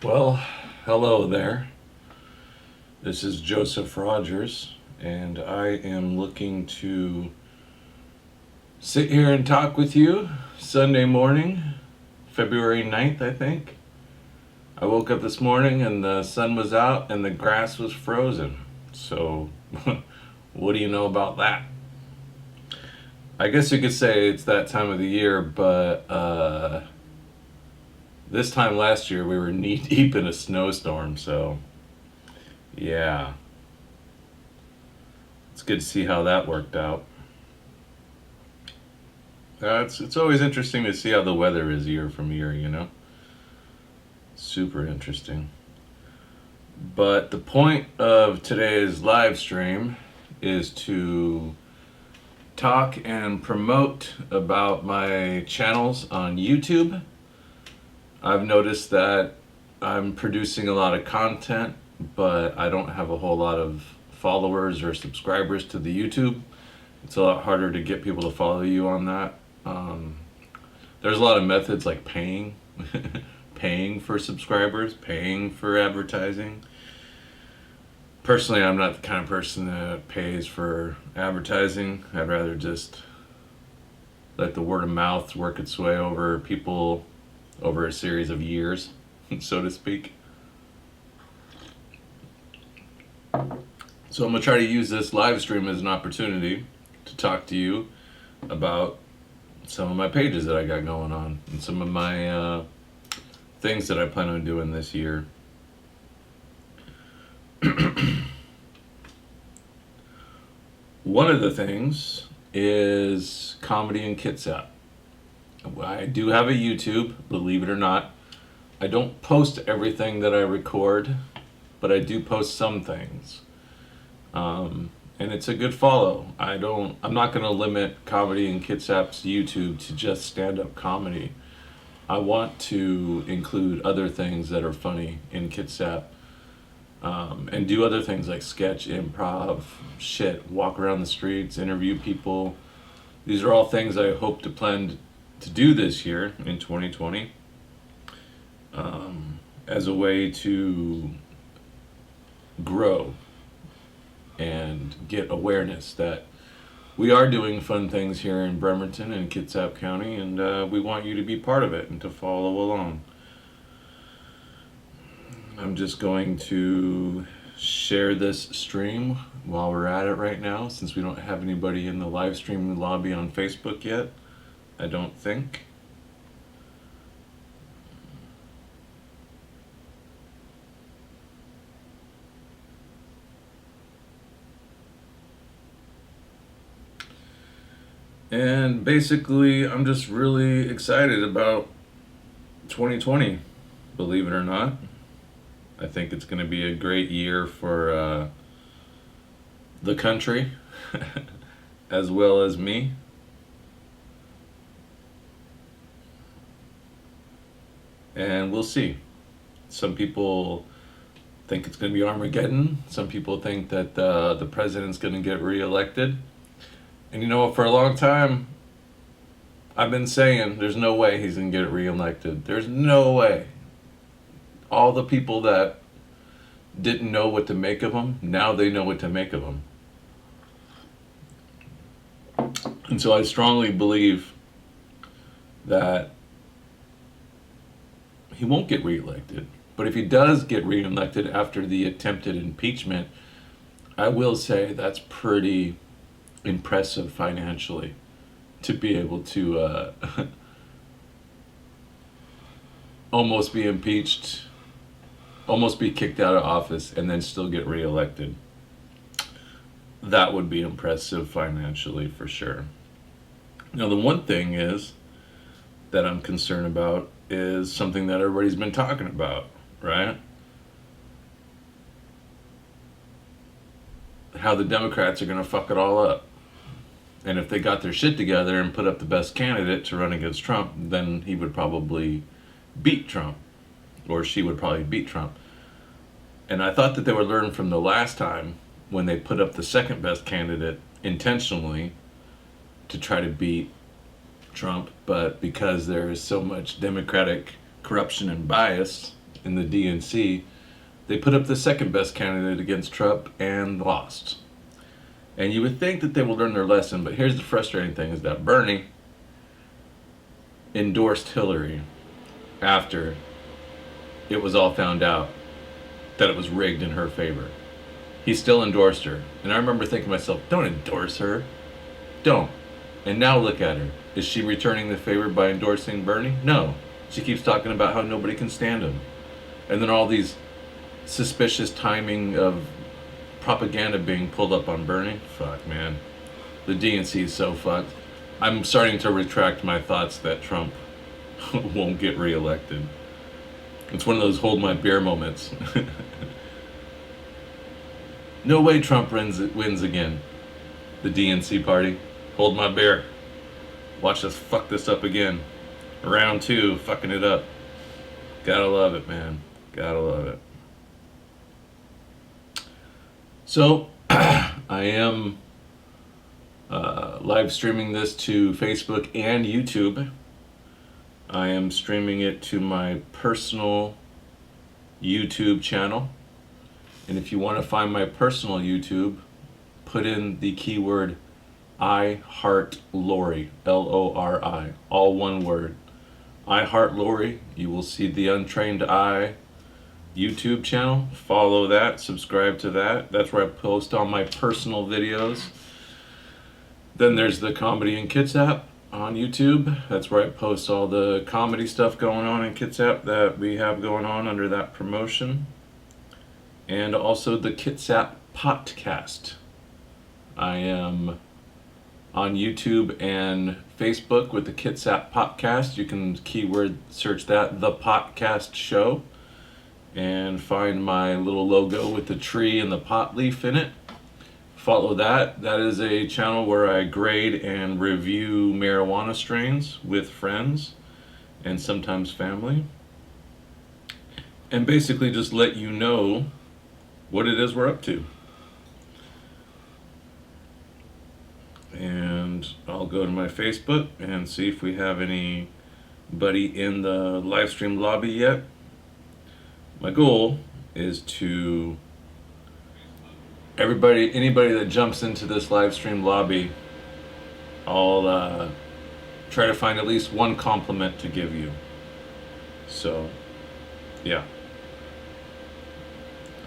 Well, hello there. This is Joseph Rogers, and I am looking to sit here and talk with you Sunday morning, February 9th, I think. I woke up this morning and the sun was out and the grass was frozen. So, what do you know about that? I guess you could say it's that time of the year, but this time last year we were knee deep in a snowstorm, so yeah, it's good to see how that worked out. It's always interesting to see how the weather is year from year. Super interesting. But the point of today's live stream is to talk and promote about my channels on YouTube. I've noticed that I'm producing a lot of content, but I don't have a whole lot of followers or subscribers to the YouTube. It's a lot harder to get people to follow you on that. There's a lot of methods like paying, paying for subscribers, paying for advertising. Personally, I'm not the kind of person that pays for advertising. I'd rather just let the word of mouth work its way over people over a series of years, so to speak. So I'm going to try to use this live stream as an opportunity to talk to you about some of my pages that I got going on and some of my things that I plan on doing this year. One of the things is comedy in Kitsap. I do have a YouTube, believe it or not. I don't post everything that I record, but I do post some things. And it's a good follow. I'm not going to limit comedy in Kitsap's YouTube to just stand-up comedy. I want to include other things that are funny in Kitsap, and do other things like sketch, improv, walk around the streets, interview people. These are all things I hope to plan to do this year in 2020, as a way to grow and get awareness that we are doing fun things here in Bremerton and Kitsap County, and we want you to be part of it and to follow along. I'm just going to share this stream while we're at it right now, since we don't have anybody in the live streaming lobby on Facebook yet, I don't think. And basically, I'm just really excited about 2020, believe it or not. I think it's going to be a great year for the country, as well as me. And we'll see. Some people think it's going to be Armageddon. Some people think that the president's going to get reelected. And for a long time, I've been saying there's no way he's going to get reelected. There's no way. All the people that didn't know what to make of him, now they know what to make of him. And so I strongly believe that he won't get reelected. But if he does get reelected after the attempted impeachment, I will say that's pretty impressive financially to be able to almost be impeached, almost be kicked out of office, and then still get reelected. That would be impressive financially for sure. Now, the one thing is that I'm concerned about is something that everybody's been talking about, right? How the Democrats are going to fuck it all up. And if they got their shit together and put up the best candidate to run against Trump, then he would probably beat Trump, or she would probably beat Trump. And I thought that they would learn from the last time when they put up the second best candidate intentionally to try to beat Trump, but because there is so much Democratic corruption and bias in the DNC, they put up the second best candidate against Trump and lost. And you would think that they will learn their lesson, but here's the frustrating thing, is that Bernie endorsed Hillary after it was all found out that it was rigged in her favor. He still endorsed her. And I remember thinking to myself, don't endorse her. Don't. And now look at her. Is she returning the favor by endorsing Bernie? No. She keeps talking about how nobody can stand him. And then all these suspicious timing of propaganda being pulled up on Bernie. Fuck, man. The DNC is so fucked. I'm starting to retract my thoughts that Trump won't get reelected. It's one of those hold my beer moments. No way Trump wins again. The DNC party. Hold my beer. Watch us fuck this up again. Round 2, fucking it up. Gotta love it, man. Gotta love it. So, I am live streaming this to Facebook and YouTube. I am streaming it to my personal YouTube channel. And if you want to find my personal YouTube, put in the keyword I Heart Lori, Lori, all one word. I Heart Lori. You will see the Untrained Eye YouTube channel. Follow that, subscribe to that. That's where I post all my personal videos. Then there's the Comedy in Kitsap on YouTube. That's where I post all the comedy stuff going on in Kitsap that we have going on under that promotion. And also the Kitsap Potcast. I am on YouTube and Facebook with the Kitsap Potcast. You can keyword search that, The Potcast Show, and find my little logo with the tree and the pot leaf in it. Follow that. That is a channel where I grade and review marijuana strains with friends and sometimes family. And basically just let you know what it is we're up to. And I'll go to my Facebook and see if we have anybody in the live stream lobby yet. My goal is to anybody that jumps into this live stream lobby, I'll try to find at least one compliment to give you. So, yeah.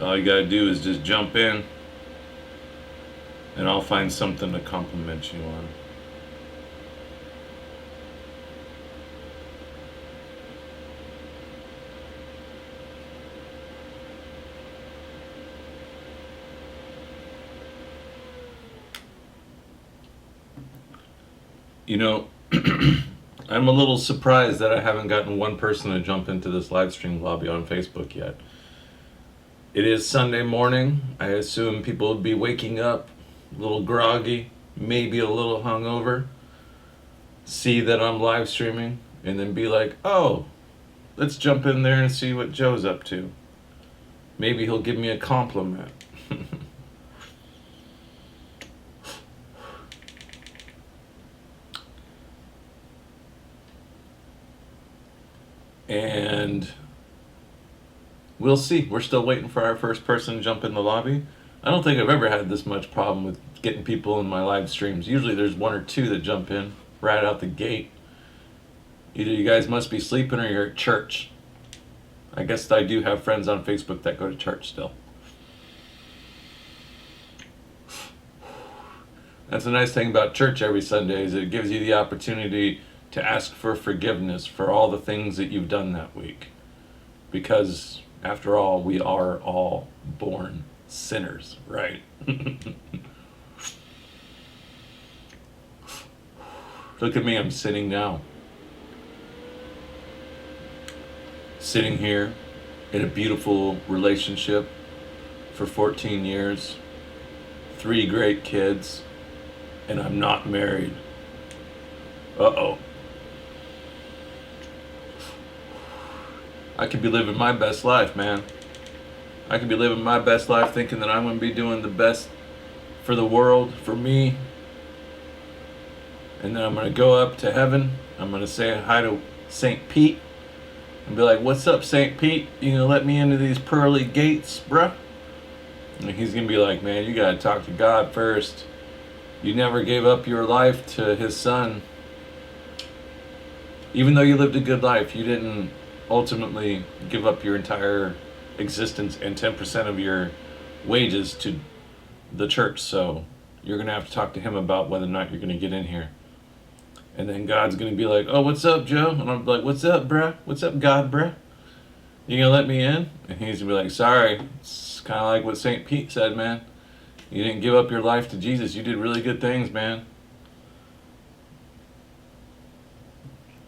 All you gotta do is just jump in, and I'll find something to compliment you on. You know, I'm a little surprised that I haven't gotten one person to jump into this live stream lobby on Facebook yet. It is Sunday morning. I assume people would be waking up a little groggy, maybe a little hungover, see that I'm live streaming, and then be like, oh, let's jump in there and see what Joe's up to. Maybe he'll give me a compliment. And we'll see. We're still waiting for our first person to jump in the lobby. I don't think I've ever had this much problem with getting people in my live streams. Usually there's one or two that jump in right out the gate. Either you guys must be sleeping or you're at church. I guess I do have friends on Facebook that go to church still. That's the nice thing about church every Sunday, is it gives you the opportunity to ask for forgiveness for all the things that you've done that week. Because, after all, we are all born sinners, right? Look at me, I'm sitting now. Sitting here in a beautiful relationship for 14 years, 3 great kids, and I'm not married. Uh-oh. I could be living my best life, man. I could be living my best life thinking that I'm going to be doing the best for the world, for me. And then I'm going to go up to heaven. I'm going to say hi to St. Pete. and be like, "What's up, St. Pete? You gonna let me into these pearly gates, bruh?" And he's gonna be like, "Man, you gotta talk to God first. You never gave up your life to His Son. Even though you lived a good life, you didn't ultimately give up your entire existence and 10% of your wages to the church. So you're gonna have to talk to Him about whether or not you're gonna get in here." And then God's gonna be like, "Oh, what's up, Joe?" And I'm like, "What's up, bruh? What's up, God, bruh? You gonna let me in?" And he's gonna be like, "Sorry, it's kind of like what St. Pete said, man. You didn't give up your life to Jesus. You did really good things, man.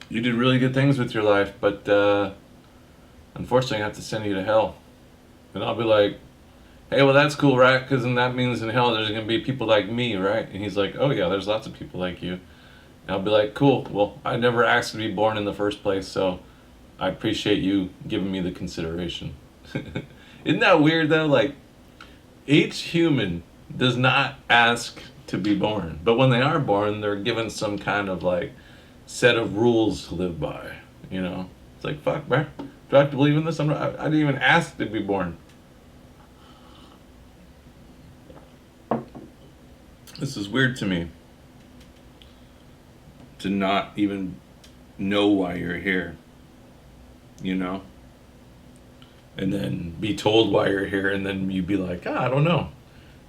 You did really good things with your life, but unfortunately, I have to send you to hell." And I'll be like, "Hey, well, that's cool, right? Because then that means in hell there's gonna be people like me, right?" And he's like, "Oh yeah, there's lots of people like you." And I'll be like, "Cool. Well, I never asked to be born in the first place, so I appreciate you giving me the consideration." Isn't that weird though? Like, each human does not ask to be born, but when they are born, they're given some kind of like set of rules to live by. You know, it's like, fuck, bro. Do I have to believe in this? I didn't even ask to be born. This is weird to me. To not even know why you're here. You know? And then be told why you're here, and then you be like, I don't know.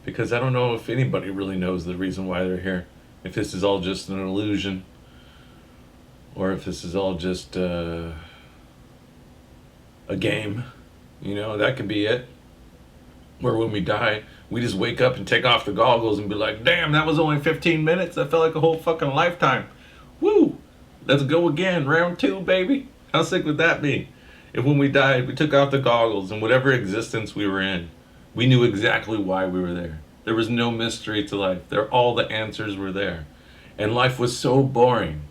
Because I don't know if anybody really knows the reason why they're here. If this is all just an illusion, or if this is all just a game. You know, that could be it. Or when we die, we just wake up and take off the goggles and be like, "Damn, that was only 15 minutes. That felt like a whole fucking lifetime. Woo! Let's go again. Round 2, baby." How sick would that be? If when we died, we took off the goggles and whatever existence we were in, we knew exactly why we were there. There was no mystery to life. All the answers were there. And life was so boring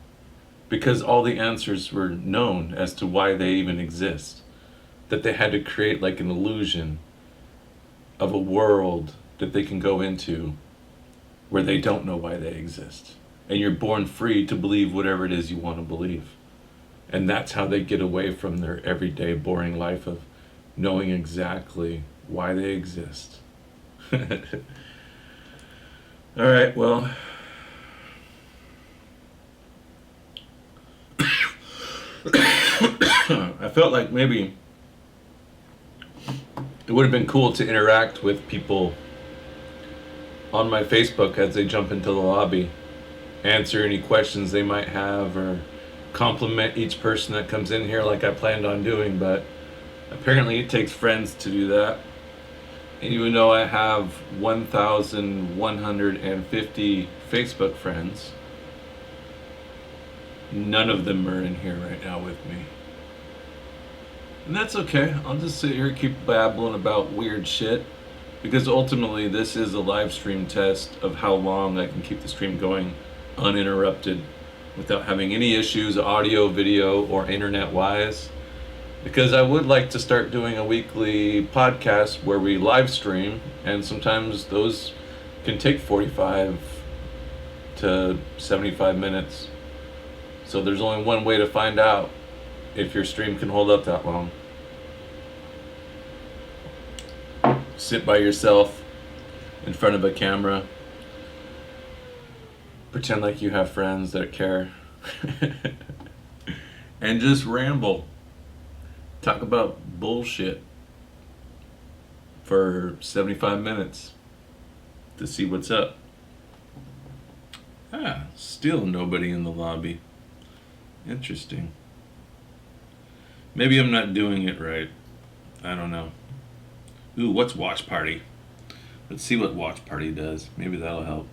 because all the answers were known as to why they even exist, that they had to create like an illusion of a world that they can go into where they don't know why they exist. And you're born free to believe whatever it is you want to believe. And that's how they get away from their everyday boring life of knowing exactly why they exist. All right, well, I felt like maybe it would have been cool to interact with people on my Facebook as they jump into the lobby, answer any questions they might have, or compliment each person that comes in here like I planned on doing, but apparently it takes friends to do that. And even though I have 1,150 Facebook friends, none of them are in here right now with me. And that's okay. I'll just sit here and keep babbling about weird shit, because ultimately this is a live stream test of how long I can keep the stream going uninterrupted without having any issues, audio, video, or internet wise. Because I would like to start doing a weekly podcast where we live stream, and sometimes those can take 45 to 75 minutes. So there's only one way to find out if your stream can hold up that long. Sit by yourself in front of a camera. Pretend like you have friends that care. And just ramble. Talk about bullshit for 75 minutes to see what's up. Still nobody in the lobby. Interesting. Maybe I'm not doing it right. I don't know. Ooh, what's watch party? Let's see what watch party does. Maybe that'll help.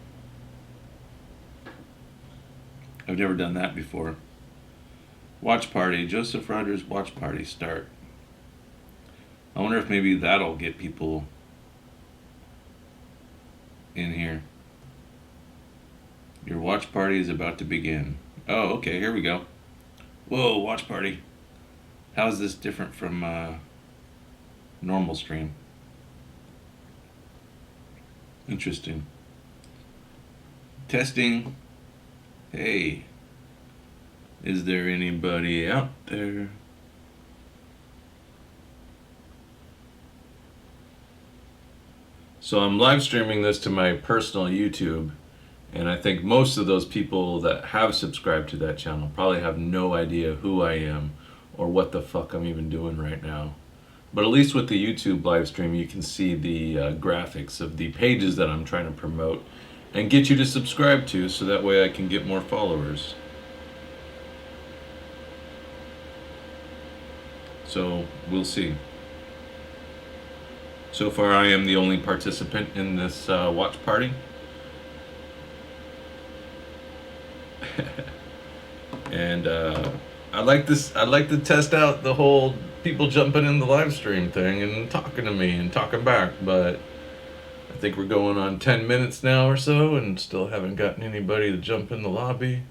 I've never done that before. Watch party. Joseph Rogers watch party start. I wonder if maybe that'll get people in here. Your watch party is about to begin. Oh, okay, here we go. Whoa, watch party. How is this different from normal stream? Interesting. Testing. Hey. Is there anybody out there? So I'm live streaming this to my personal YouTube, and I think most of those people that have subscribed to that channel probably have no idea who I am or what the fuck I'm even doing right now. But at least with the YouTube live stream, you can see the graphics of the pages that I'm trying to promote and get you to subscribe to, so that way I can get more followers. So we'll see. So far, I am the only participant in this watch party. And I like this. I like to test out the whole people jumping in the live stream thing and talking to me and talking back. But I think we're going on 10 minutes now or so, and still haven't gotten anybody to jump in the lobby.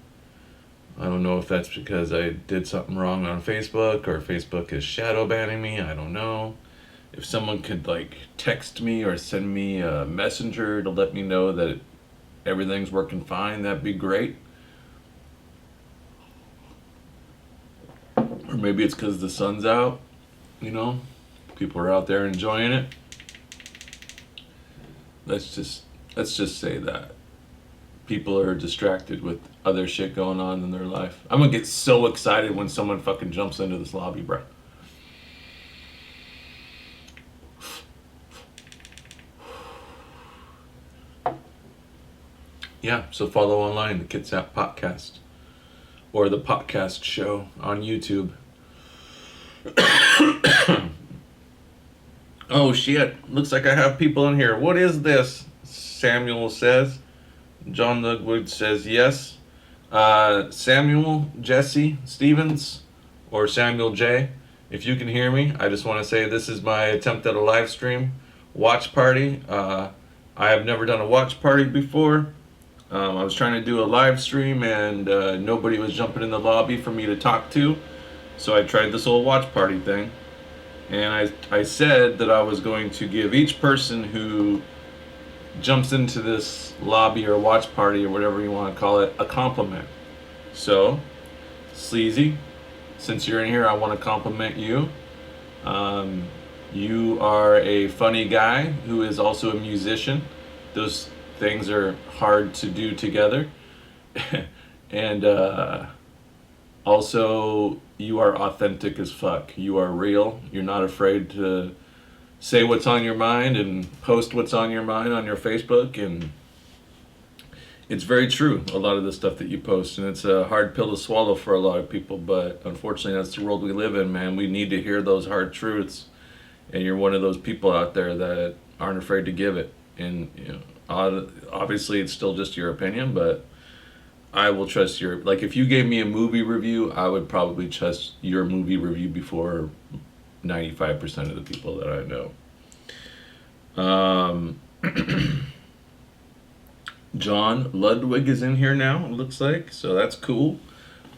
I don't know if that's because I did something wrong on Facebook, or Facebook is shadow banning me. I don't know. If someone could like text me or send me a messenger to let me know that everything's working fine, that'd be great. Or maybe it's because the sun's out, you know? People are out there enjoying it. Let's just say that. People are distracted with other shit going on in their life. I'm gonna get so excited when someone fucking jumps into this lobby, bro. Yeah, so follow online the Kitsap Potcast, or the Potcast show on YouTube. Oh shit, looks like I have people in here. What is this? Samuel says. John Ludwood says yes. Samuel, Jesse, Stevens, or Samuel J. If you can hear me, I just want to say this is my attempt at a live stream watch party. I have never done a watch party before. I was trying to do a live stream, and nobody was jumping in the lobby for me to talk to. So I tried this whole watch party thing. And I said that I was going to give each person who jumps into this lobby or watch party or whatever you want to call it a compliment. So, Sleazy, since you're in here, I want to compliment you. You are a funny guy who is also a musician. Those things are hard to do together. And also, you are authentic as fuck. You are real. You're not afraid to say what's on your mind and post what's on your mind on your Facebook, and it's very true, a lot of the stuff that you post, and it's a hard pill to swallow for a lot of people, but unfortunately that's the world we live in, man. We need to hear those hard truths, and you're one of those people out there that aren't afraid to give it. And you know, obviously it's still just your opinion, but I will trust your, like, if you gave me a movie review, I would probably trust your movie review before 95% of the people that I know. John Ludwig is in here now, it looks like, so that's cool.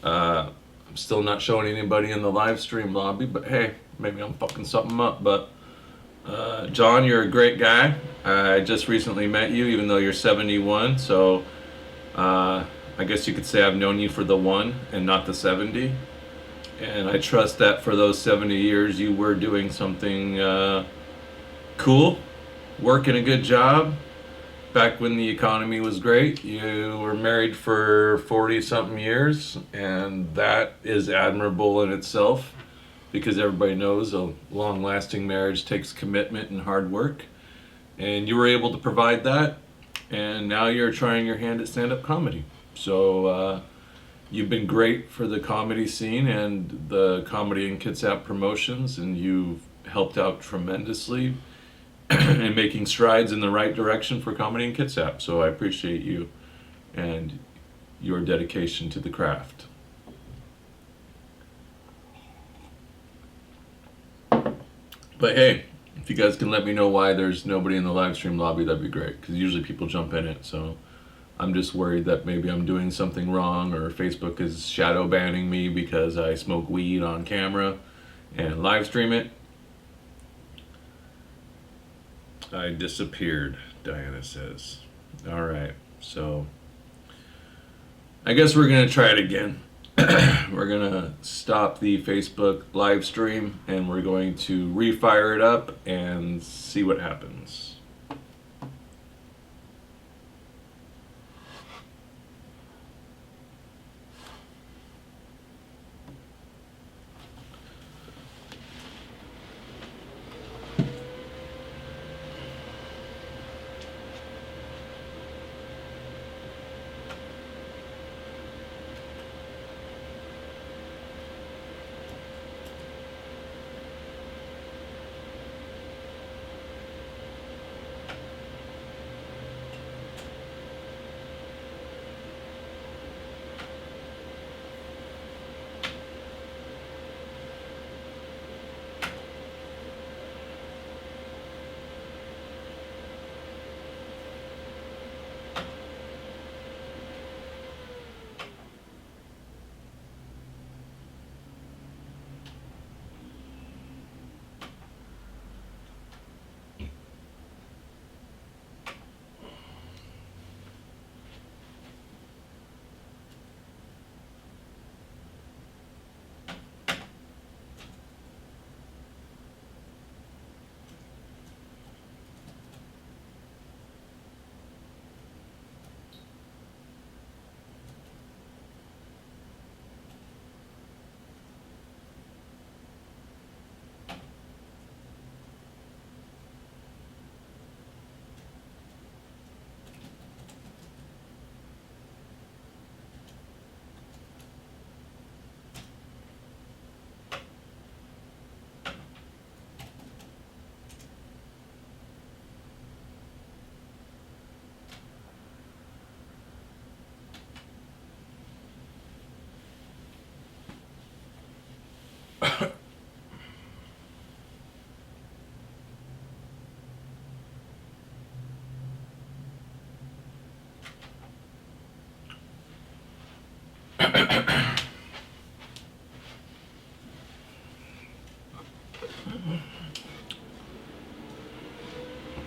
I'm still not showing anybody in the live stream lobby, but hey, maybe I'm fucking something up. But John, you're a great guy. I just recently met you, even though you're 71, so I guess you could say I've known you for the 1 and not the 70. And I trust that for those 70 years you were doing something cool, working a good job. Back when the economy was great, you were married for 40-something years, and that is admirable in itself, because everybody knows a long-lasting marriage takes commitment and hard work. And you were able to provide that, and now you're trying your hand at stand-up comedy. So you've been great for the comedy scene and the Comedy in Kitsap promotions, and you've helped out tremendously in making strides in the right direction for Comedy in Kitsap. So I appreciate you and your dedication to the craft. But hey, if you guys can let me know why there's nobody in the live stream lobby, that'd be great, because usually people jump in it. So I'm just worried that maybe I'm doing something wrong, or Facebook is shadow banning me because I smoke weed on camera and live stream it. I disappeared, Diana says. All right, so I guess we're going to try it again. We're going to stop the Facebook live stream, and we're going to refire it up and see what happens.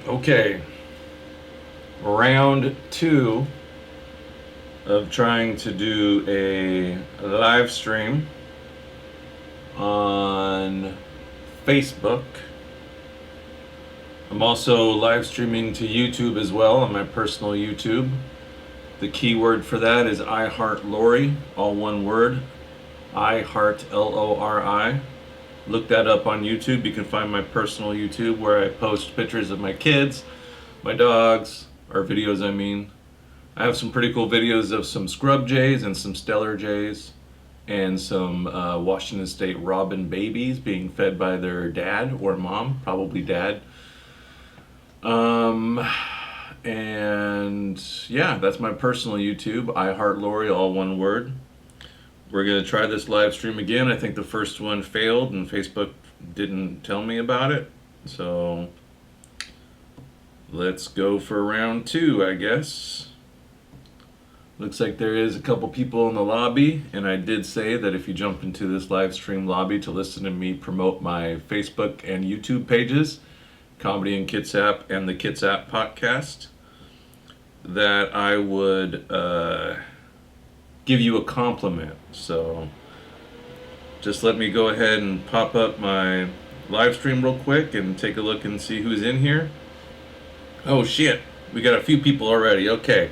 Okay, round two of trying to do a live stream on Facebook. I'm also live streaming to YouTube as well on my personal YouTube. The keyword for that is I Heart Lori, all one word. I Heart Lori. Look that up on YouTube. You can find my personal YouTube where I post pictures of my kids, my dogs, or videos I mean. I have some pretty cool videos of some scrub jays and some stellar jays and some Washington State robin babies being fed by their dad or mom, probably dad. And yeah, that's my personal YouTube, I Heart Lori, all one word. We're going to try this live stream again. I think the first one failed and Facebook didn't tell me about it. So let's go for round two, I guess. Looks like there is a couple people in the lobby, and I did say that if you jump into this live stream lobby to listen to me promote my Facebook and YouTube pages, Comedy in Kitsap and the Kitsap Potcast, that I would give you a compliment. So just let me go ahead and pop up my live stream real quick and take a look and see who's in here. Oh shit, we got a few people already. Okay,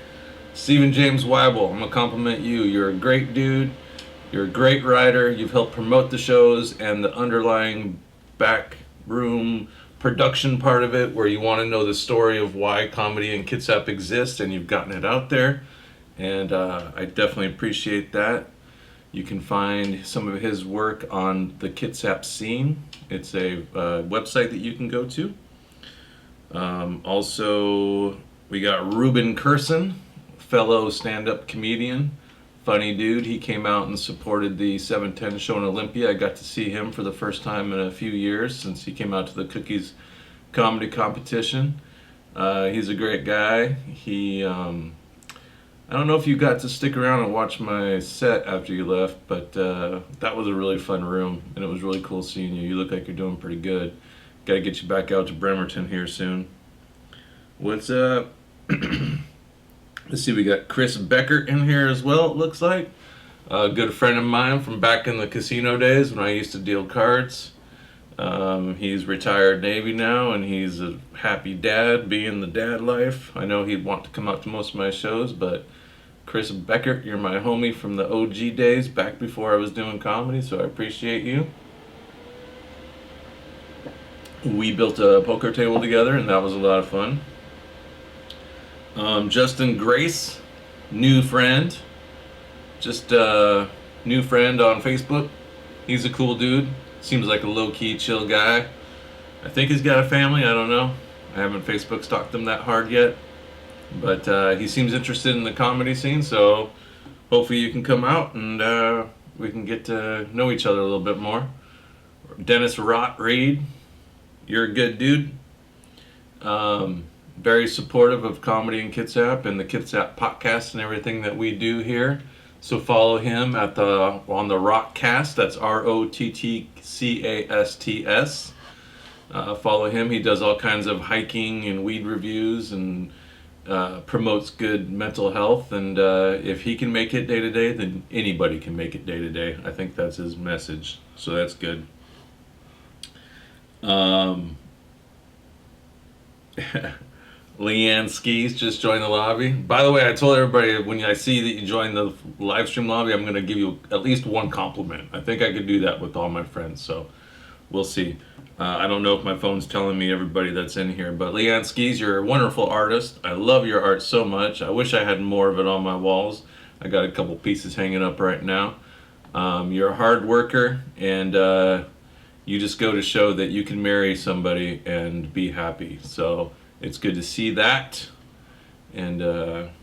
Stephen James Weibel, I'm gonna compliment you. You're a great dude. You're a great writer. You've helped promote the shows and the underlying back room production part of it, where you want to know the story of why Comedy in Kitsap exists, and you've gotten it out there. And I definitely appreciate that. You can find some of his work on the Kitsap Scene. It's a website that you can go to. Also, we got Ruben Curson, fellow stand-up comedian, funny dude. He came out and supported the 710 show in Olympia. I got to see him for the first time in a few years since he came out to the Cookies comedy competition. He's a great guy. I don't know if you got to stick around and watch my set after you left, but that was a really fun room, and it was really cool seeing you. You look like you're doing pretty good. Got to get you back out to Bremerton here soon. What's up? Let's see, we got Chris Becker in here as well, it looks like. A good friend of mine from back in the casino days when I used to deal cards. He's retired Navy now, and he's a happy dad, being the dad life. I know he'd want to come out to most of my shows, but Chris Becker, you're my homie from the OG days, back before I was doing comedy, so I appreciate you. We built a poker table together, and that was a lot of fun. Justin Grace, new friend. Just new friend on Facebook. He's a cool dude. Seems like a low-key, chill guy. I think he's got a family, I don't know. I haven't Facebook stalked him that hard yet. But he seems interested in the comedy scene, so hopefully you can come out and we can get to know each other a little bit more. Dennis Reed, you're a good dude. Very supportive of Comedy in Kitsap and the Kitsap Potcast and everything that we do here. So follow him on the Rockcast. That's ROTTCASTS. Follow him. He does all kinds of hiking and weed reviews and promotes good mental health. And if he can make it day to day, then anybody can make it day to day. I think that's his message. So that's good. Leanne Skis just joined the lobby. By the way, I told everybody when I see that you joined the live stream lobby, I'm going to give you at least one compliment. I think I could do that with all my friends, so we'll see. I don't know if my phone's telling me everybody that's in here, but Leanne Skis, you're a wonderful artist. I love your art so much. I wish I had more of it on my walls. I got a couple pieces hanging up right now. You're a hard worker, and you just go to show that you can marry somebody and be happy. So it's good to see that, and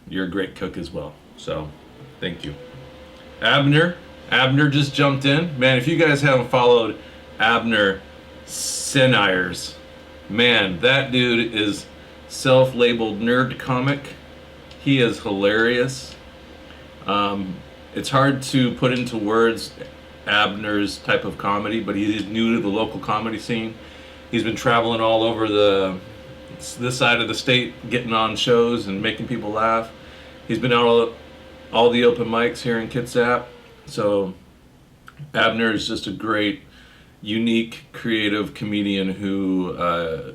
you're a great cook as well. So thank you. Abner just jumped in. Man, if you guys haven't followed Abner Senires, man, that dude is self-labeled nerd comic. He is hilarious. it's hard to put into words Abner's type of comedy, but he is new to the local comedy scene. He's been traveling all over this side of the state, getting on shows and making people laugh. He's been out all the open mics here in Kitsap. So Abner is just a great, unique, creative comedian who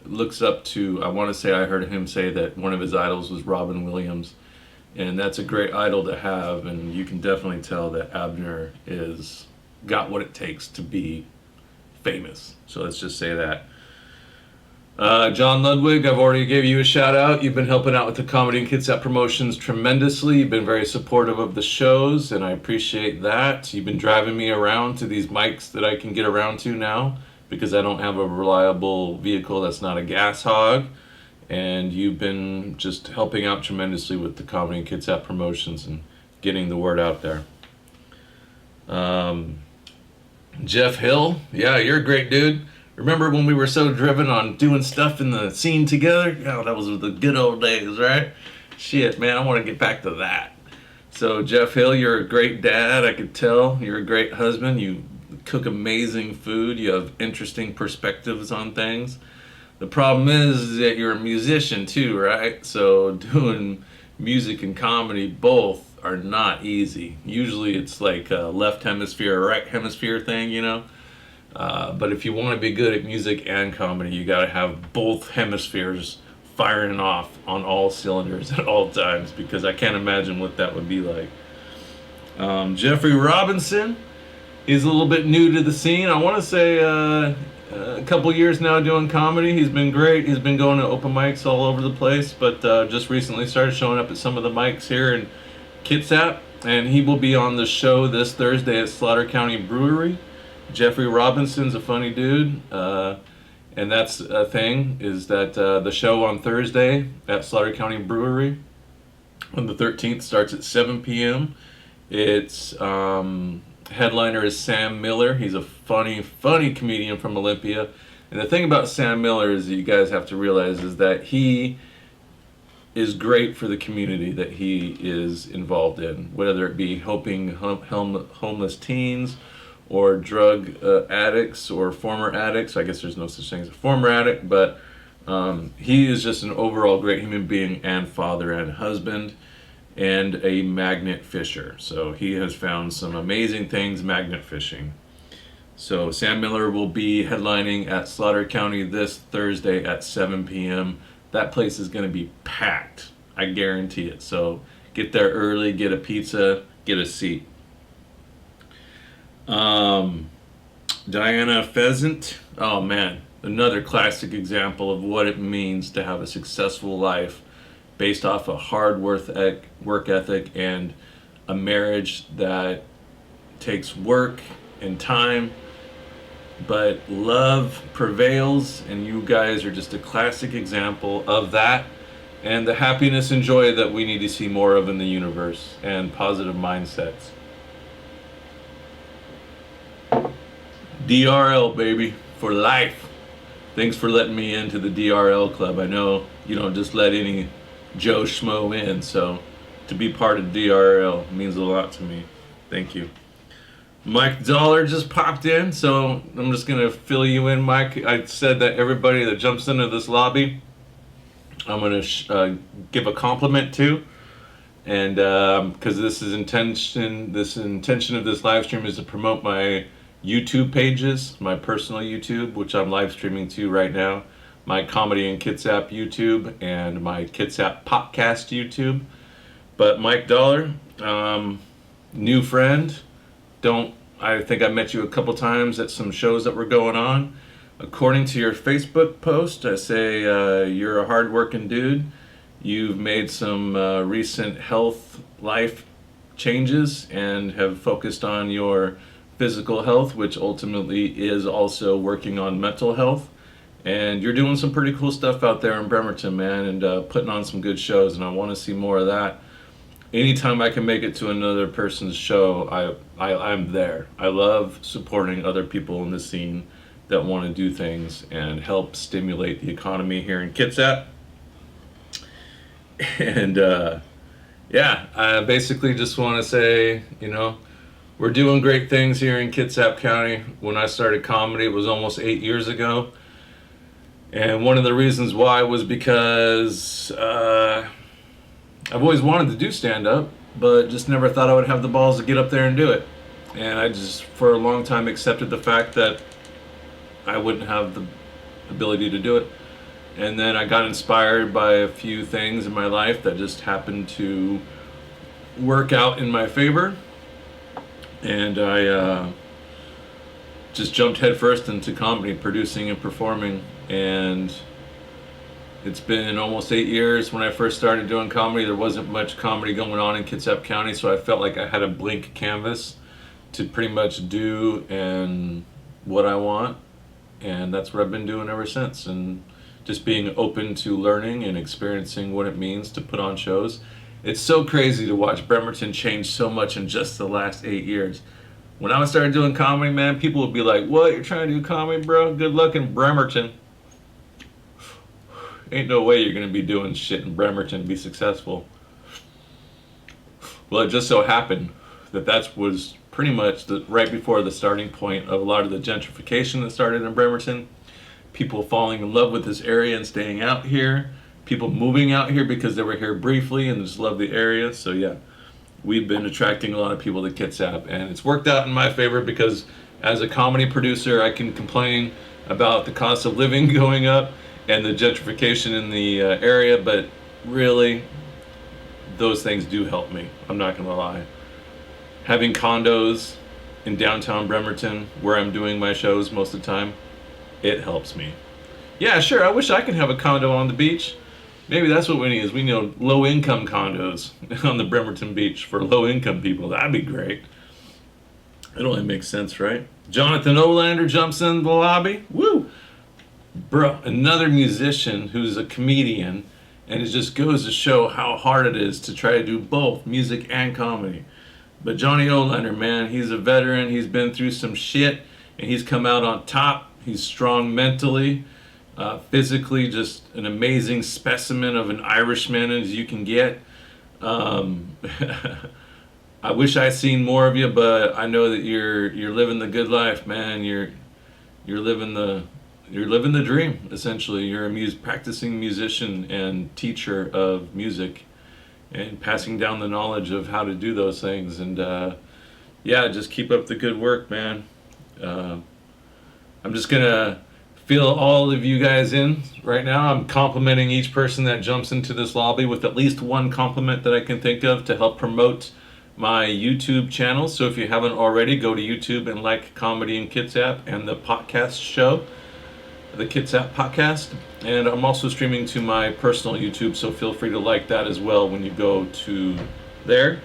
looks up to. I want to say I heard him say that one of his idols was Robin Williams, and that's a great idol to have. And you can definitely tell that Abner is got what it takes to be famous. So let's just say that. John Ludwig, I've already gave you a shout out. You've been helping out with the Comedy and Kitsap promotions tremendously. You've been very supportive of the shows, and I appreciate that. You've been driving me around to these mics that I can get around to now because I don't have a reliable vehicle that's not a gas hog. And you've been just helping out tremendously with the Comedy and Kitsap promotions and getting the word out there. Jeff Hill, yeah, you're a great dude. Remember when we were so driven on doing stuff in the scene together? Yeah, that was the good old days, right? Shit, man, I want to get back to that. So, Jeff Hill, you're a great dad, I could tell. You're a great husband. You cook amazing food. You have interesting perspectives on things. The problem is that you're a musician too, right? So, doing music and comedy both are not easy. Usually it's like a left hemisphere or right hemisphere thing, you know? But if you want to be good at music and comedy, you got to have both hemispheres firing off on all cylinders at all times, because I can't imagine what that would be like. Jeffrey Robinson, he's a little bit new to the scene. I want to say a couple years now doing comedy. He's been great. He's been going to open mics all over the place, but just recently started showing up at some of the mics here in Kitsap, and he will be on the show this Thursday at Slaughter County Brewery. Jeffrey Robinson's a funny dude, and that's a thing, is that the show on Thursday at Slaughter County Brewery on the 13th starts at 7 p.m. It's headliner is Sam Miller. He's a funny comedian from Olympia. And the thing about Sam Miller is that you guys have to realize is that he is great for the community that he is involved in, whether it be helping homeless teens or drug addicts or former addicts. I guess there's no such thing as a former addict, but he is just an overall great human being and father and husband and a magnet fisher. So he has found some amazing things magnet fishing. So Sam Miller will be headlining at Slaughter County this Thursday at 7 p.m. That place is going to be packed. I guarantee it. So get there early, get a pizza, get a seat. Diana Pheasant. Oh man, another classic example of what it means to have a successful life based off a hard work ethic and a marriage that takes work and time, but love prevails, and you guys are just a classic example of that and the happiness and joy that we need to see more of in the universe, and positive mindsets. DRL, baby, for life. Thanks for letting me into the DRL club. I know you don't just let any Joe Schmo in, so to be part of DRL means a lot to me. Thank you. Mike Dollar just popped in, so I'm just going to fill you in, Mike. I said that everybody that jumps into this lobby, I'm going to give a compliment to, and because this intention of this live stream is to promote my YouTube pages, my personal YouTube, which I'm live streaming to right now, my Comedy and Kitsap YouTube, and my Kitsap Potcast YouTube. But Mike Dollar, new friend. I think I met you a couple times at some shows that were going on. According to your Facebook post, I say you're a hard-working dude. You've made some recent health life changes and have focused on your physical health, which ultimately is also working on mental health. And you're doing some pretty cool stuff out there in Bremerton, man, and putting on some good shows, and I want to see more of that. Anytime I can make it to another person's show, I'm there. I love supporting other people in the scene that want to do things and help stimulate the economy here in Kitsap. And Yeah, I basically just want to say, we're doing great things here in Kitsap County. When I started comedy, it was almost 8 years ago. And one of the reasons why was because I've always wanted to do stand up, but just never thought I would have the balls to get up there and do it. And I just, for a long time, accepted the fact that I wouldn't have the ability to do it. And then I got inspired by a few things in my life that just happened to work out in my favor. And I just jumped headfirst into comedy, producing and performing. And it's been almost 8 years. When I first started doing comedy, there wasn't much comedy going on in Kitsap County, so I felt like I had a blank canvas to pretty much do and what I want. And that's what I've been doing ever since. And just being open to learning and experiencing what it means to put on shows. It's so crazy to watch Bremerton change so much in just the last 8 years. When I started doing comedy, man, people would be like, "What? You're trying to do comedy, bro? Good luck in Bremerton." Ain't no way you're going to be doing shit in Bremerton and be successful. Well, it just so happened that was pretty much right before the starting point of a lot of the gentrification that started in Bremerton. People falling in love with this area and staying out here. People moving out here because they were here briefly and just love the area. So yeah, we've been attracting a lot of people to Kitsap, and it's worked out in my favor because as a comedy producer, I can complain about the cost of living going up and the gentrification in the area, but really, those things do help me. I'm not gonna lie. Having condos in downtown Bremerton, where I'm doing my shows most of the time, it helps me. Yeah, sure, I wish I could have a condo on the beach. Maybe that's what we need, is we need low-income condos on the Bremerton beach for low-income people. That'd be great. It only makes sense, right? Jonathan Olander jumps in the lobby. Woo! Bro, another musician who's a comedian, and it just goes to show how hard it is to try to do both music and comedy. But Johnny Olander, man, he's a veteran. He's been through some shit, and he's come out on top. He's strong mentally, physically, just an amazing specimen of an Irishman as you can get. I wish I'd seen more of you, but I know that you're living the good life, man. You're living the dream, essentially. You're a practicing musician and teacher of music and passing down the knowledge of how to do those things. And yeah, just keep up the good work, man. I'm just going to fill all of you guys in right now. I'm complimenting each person that jumps into this lobby with at least one compliment that I can think of to help promote my YouTube channel. So if you haven't already, go to YouTube and like Comedy in Kitsap and the Potcast show, the Kitsap Potcast. And I'm also streaming to my personal YouTube, so feel free to like that as well when you go to there.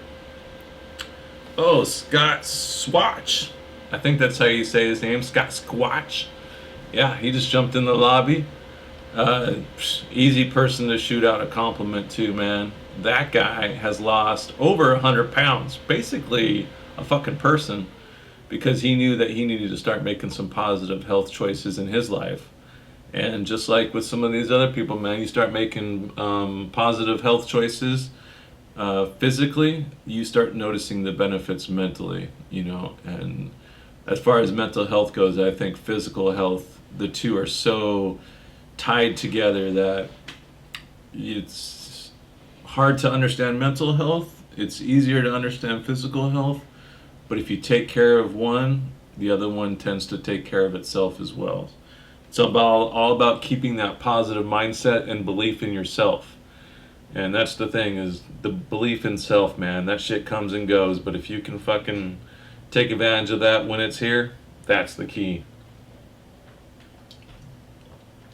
Oh, Scott Swatch. I think that's how you say his name, Scott Squatch. Yeah, he just jumped in the lobby. Easy person to shoot out a compliment to, man. That guy has lost over 100 pounds, basically a fucking person, because he knew that he needed to start making some positive health choices in his life. And just like with some of these other people, man, you start making positive health choices physically, you start noticing the benefits mentally, and as far as mental health goes, I think physical health, the two are so tied together that it's hard to understand mental health. It's easier to understand physical health, but if you take care of one, the other one tends to take care of itself as well. It's all about keeping that positive mindset and belief in yourself. And that's the thing, is the belief in self, man. That shit comes and goes, but if you can fucking take advantage of that when it's here, that's the key.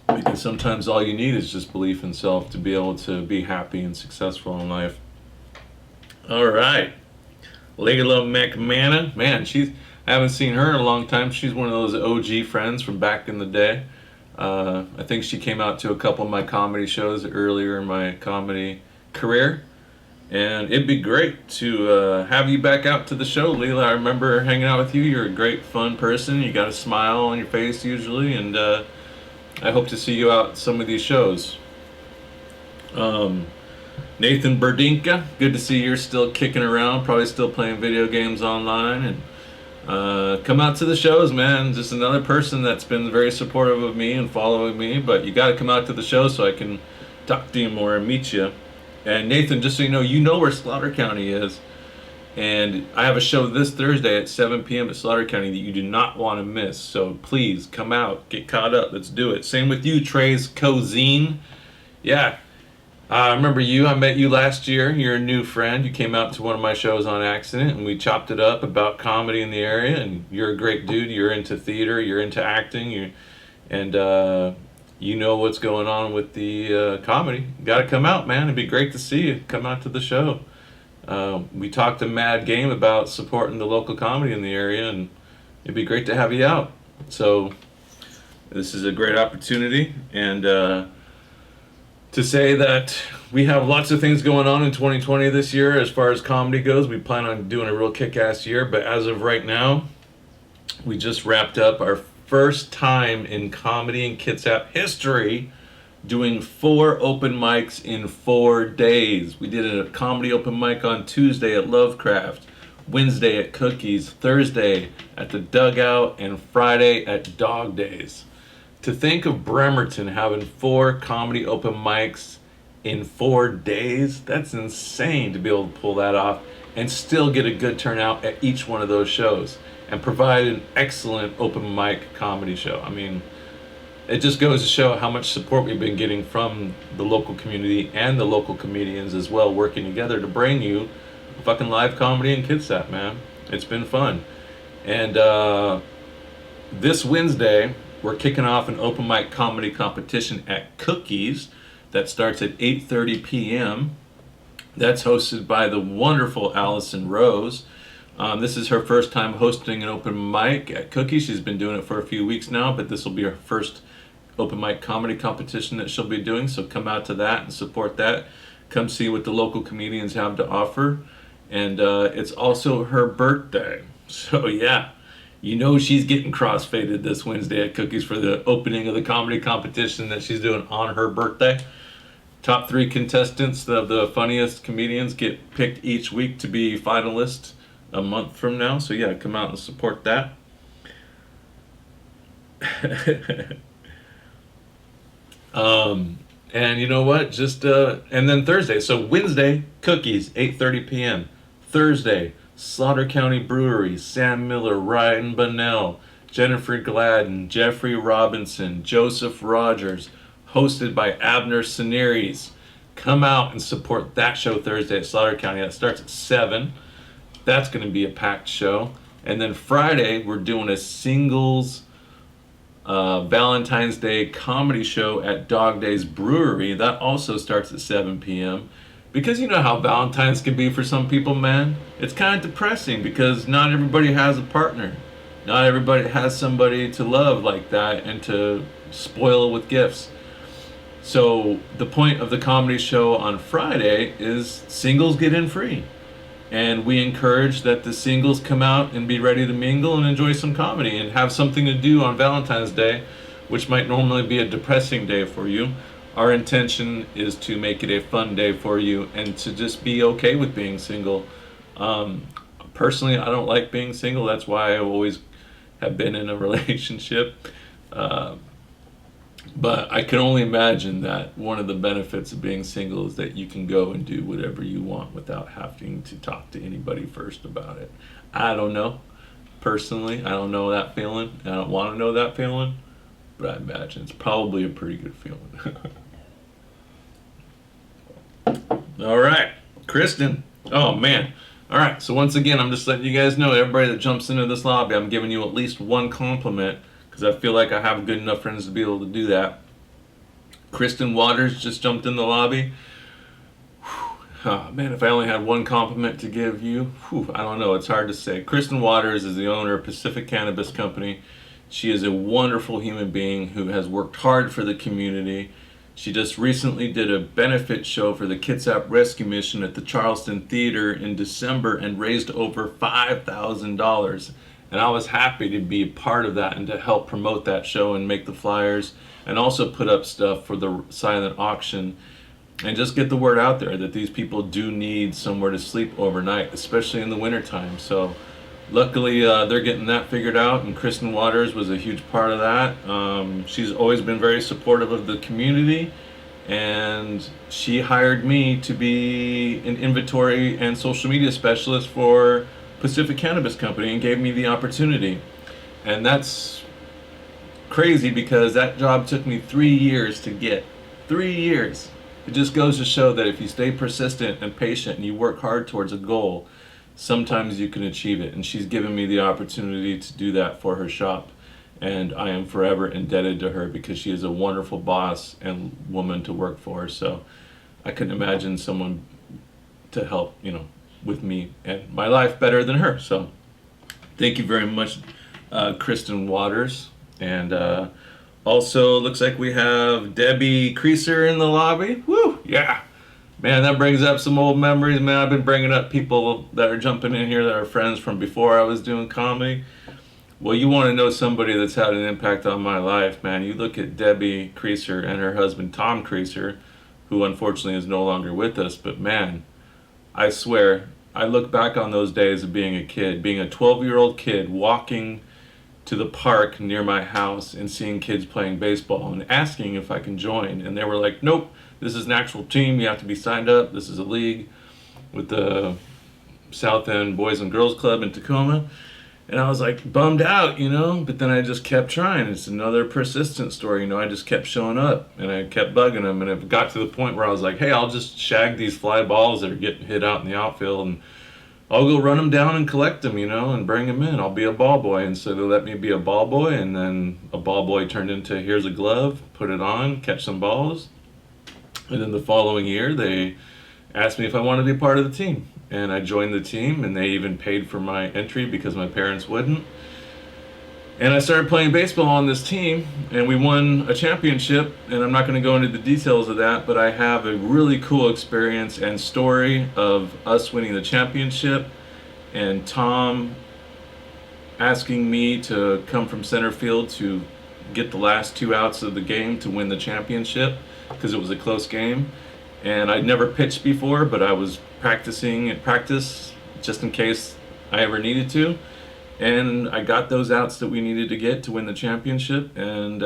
Because sometimes all you need is just belief in self to be able to be happy and successful in life. All right. Legala McMahon. Man, I haven't seen her in a long time. She's one of those OG friends from back in the day. I think she came out to a couple of my comedy shows earlier in my comedy career. And it'd be great to have you back out to the show, Leela. I remember hanging out with you. You're a great, fun person. You got a smile on your face usually. And I hope to see you out some of these shows. Nathan Berdinka, good to see you're still kicking around, probably still playing video games online. And come out to the shows, man. Just another person that's been very supportive of me and following me. But you got to come out to the show so I can talk to you more and meet you. And Nathan, just so you know where Slaughter County is. And I have a show this Thursday at 7 p.m. at Slaughter County that you do not want to miss. So please come out, get caught up. Let's do it. Same with you, Trey's Cozine. Yeah, I remember you. I met you last year. You're a new friend. You came out to one of my shows on accident, and we chopped it up about comedy in the area. And you're a great dude. You're into theater. You're into acting. You know what's going on with the comedy. You got to come out, man. It'd be great to see you. Come out to the show. We talked a mad game about supporting the local comedy in the area, and it'd be great to have you out. So this is a great opportunity, and to say that we have lots of things going on in 2020 this year as far as comedy goes. We plan on doing a real kick-ass year, but as of right now, we just wrapped up our first time in comedy in Kitsap history doing 4 open mics in 4 days. We did a comedy open mic on Tuesday at Lovecraft, Wednesday at Cookies, Thursday at the Dugout, and Friday at Dog Days. To think of Bremerton having 4 comedy open mics in 4 days, that's insane to be able to pull that off and still get a good turnout at each one of those shows and provide an excellent open mic comedy show. I mean, it just goes to show how much support we've been getting from the local community and the local comedians as well, working together to bring you fucking live comedy in Kitsap, man. It's been fun. And this Wednesday, we're kicking off an open mic comedy competition at Cookies that starts at 8:30 p.m. That's hosted by the wonderful Allison Rose. This is her first time hosting an open mic at Cookies. She's been doing it for a few weeks now, but this will be her first open mic comedy competition that she'll be doing. So come out to that and support that. Come see what the local comedians have to offer. And it's also her birthday. So yeah, you know she's getting crossfaded this Wednesday at Cookies for the opening of the comedy competition that she's doing on her birthday. Top 3 contestants of the funniest comedians get picked each week to be finalists a month from now. So yeah, come out and support that. And you know what? Just and then Thursday. So Wednesday, Cookies, 8:30 p.m. Thursday, Slaughter County Brewery, Sam Miller, Ryan Bunnell, Jennifer Gladden, Jeffrey Robinson, Joseph Rogers, hosted by Abner Seneries. Come out and support that show Thursday at Slaughter County. That starts at 7. That's going to be a packed show. And then Friday, we're doing a singles Valentine's Day comedy show at Dog Days Brewery. That also starts at 7 p.m. Because you know how Valentine's can be for some people, man. It's kind of depressing because not everybody has a partner. Not everybody has somebody to love like that and to spoil with gifts. So the point of the comedy show on Friday is singles get in free. And we encourage that the singles come out and be ready to mingle and enjoy some comedy and have something to do on Valentine's Day, which might normally be a depressing day for you. Our intention is to make it a fun day for you and to just be okay with being single. Personally, I don't like being single. That's why I always have been in a relationship. But I can only imagine that one of the benefits of being single is that you can go and do whatever you want without having to talk to anybody first about it. I don't know. Personally, I don't know that feeling. I don't want to know that feeling. But I imagine it's probably a pretty good feeling. All right. Kristen. Oh, man. All right. So once again, I'm just letting you guys know, everybody that jumps into this lobby, I'm giving you at least one compliment because I feel like I have good enough friends to be able to do that. Kristen Waters just jumped in the lobby. Oh, man, if I only had one compliment to give you, I don't know. It's hard to say. Kristen Waters is the owner of Pacific Cannabis Company. She is a wonderful human being who has worked hard for the community. She just recently did a benefit show for the Kitsap Rescue Mission at the Charleston Theater in December and raised over $5,000. And I was happy to be a part of that and to help promote that show and make the flyers and also put up stuff for the silent auction. and just get the word out there that these people do need somewhere to sleep overnight, especially in the wintertime. So luckily they're getting that figured out, and Kristen Waters was a huge part of that. She's always been very supportive of the community, and she hired me to be an inventory and social media specialist for Pacific Cannabis Company and gave me the opportunity. And that's crazy because that job took me 3 years to get. 3 years. It just goes to show that if you stay persistent and patient and you work hard towards a goal, sometimes you can achieve it. And she's given me the opportunity to do that for her shop. And I am forever indebted to her because she is a wonderful boss and woman to work for. So I couldn't imagine someone to help, with me and my life better than her. So thank you very much, Kristen Waters. And also looks like we have Debbie Creaser in the lobby. Woo, yeah. Man, that brings up some old memories, man. I've been bringing up people that are jumping in here that are friends from before I was doing comedy. Well, you want to know somebody that's had an impact on my life, man. You look at Debbie Creaser and her husband, Tom Creaser, who unfortunately is no longer with us. But man, I swear, I look back on those days of being a kid, being a 12-year-old kid, walking to the park near my house and seeing kids playing baseball and asking if I can join. And they were like, nope, this is an actual team. You have to be signed up. This is a league with the South End Boys and Girls Club in Tacoma. And I was like bummed out, but then I just kept trying. It's another persistent story, I just kept showing up and I kept bugging them. And it got to the point where I was like, hey, I'll just shag these fly balls that are getting hit out in the outfield and I'll go run them down and collect them, and bring them in. I'll be a ball boy. And so they let me be a ball boy, and then a ball boy turned into here's a glove, put it on, catch some balls. And then the following year, they asked me if I wanted to be part of the team. And I joined the team, and they even paid for my entry because my parents wouldn't. And I started playing baseball on this team, and we won a championship. And I'm not going to go into the details of that, but I have a really cool experience and story of us winning the championship and Tom asking me to come from center field to get the last 2 outs of the game to win the championship because it was a close game. And I'd never pitched before, but I was practicing at practice just in case I ever needed to. And I got those outs that we needed to get to win the championship, and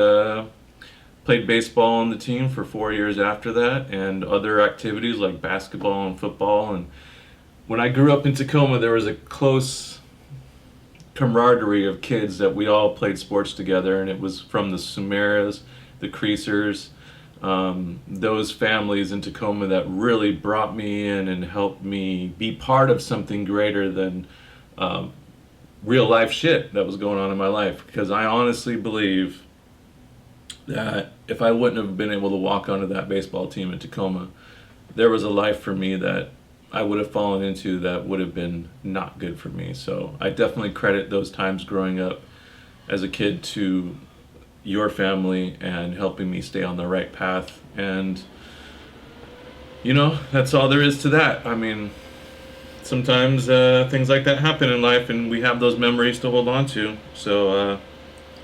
played baseball on the team for 4 years after that, and other activities like basketball and football. And when I grew up in Tacoma, there was a close camaraderie of kids that we all played sports together, and it was from the Sumeras, the Creasers, those families in Tacoma that really brought me in and helped me be part of something greater than real life shit that was going on in my life. Because I honestly believe that if I wouldn't have been able to walk onto that baseball team in Tacoma, there was a life for me that I would have fallen into that would have been not good for me. So I definitely credit those times growing up as a kid to your family and helping me stay on the right path. And that's all there is to that. I mean, sometimes things like that happen in life, and we have those memories to hold on to. So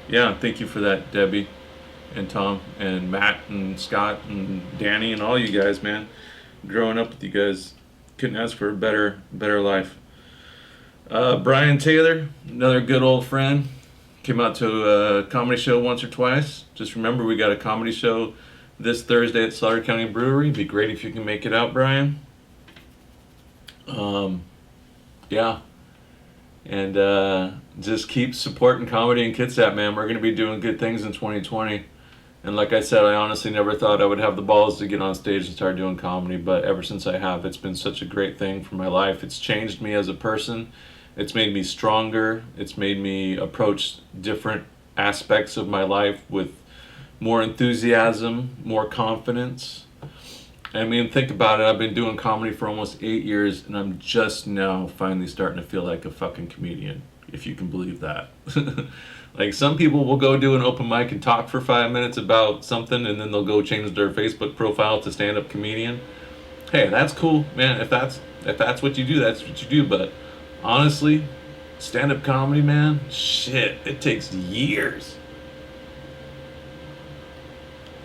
yeah, thank you for that, Debbie and Tom and Matt and Scott and Danny and all you guys, man. Growing up with you guys, couldn't ask for a better life. Brian Taylor, another good old friend, came out to a comedy show once or twice. Just remember, we got a comedy show this Thursday at Slaughter County Brewery. It'd be great if you can make it out, Brian. Yeah. And just keep supporting comedy in Kitsap, man. We're going to be doing good things in 2020. And like I said, I honestly never thought I would have the balls to get on stage and start doing comedy. But ever since I have, it's been such a great thing for my life. It's changed me as a person. It's made me stronger. It's made me approach different aspects of my life with more enthusiasm, more confidence. I mean, think about it. I've been doing comedy for almost 8 years, and I'm just now finally starting to feel like a fucking comedian, if you can believe that. Like, some people will go do an open mic and talk for 5 minutes about something, and then they'll go change their Facebook profile to stand-up comedian. Hey, that's cool, man. If that's what you do, that's what you do. But honestly, stand-up comedy, man, shit, it takes years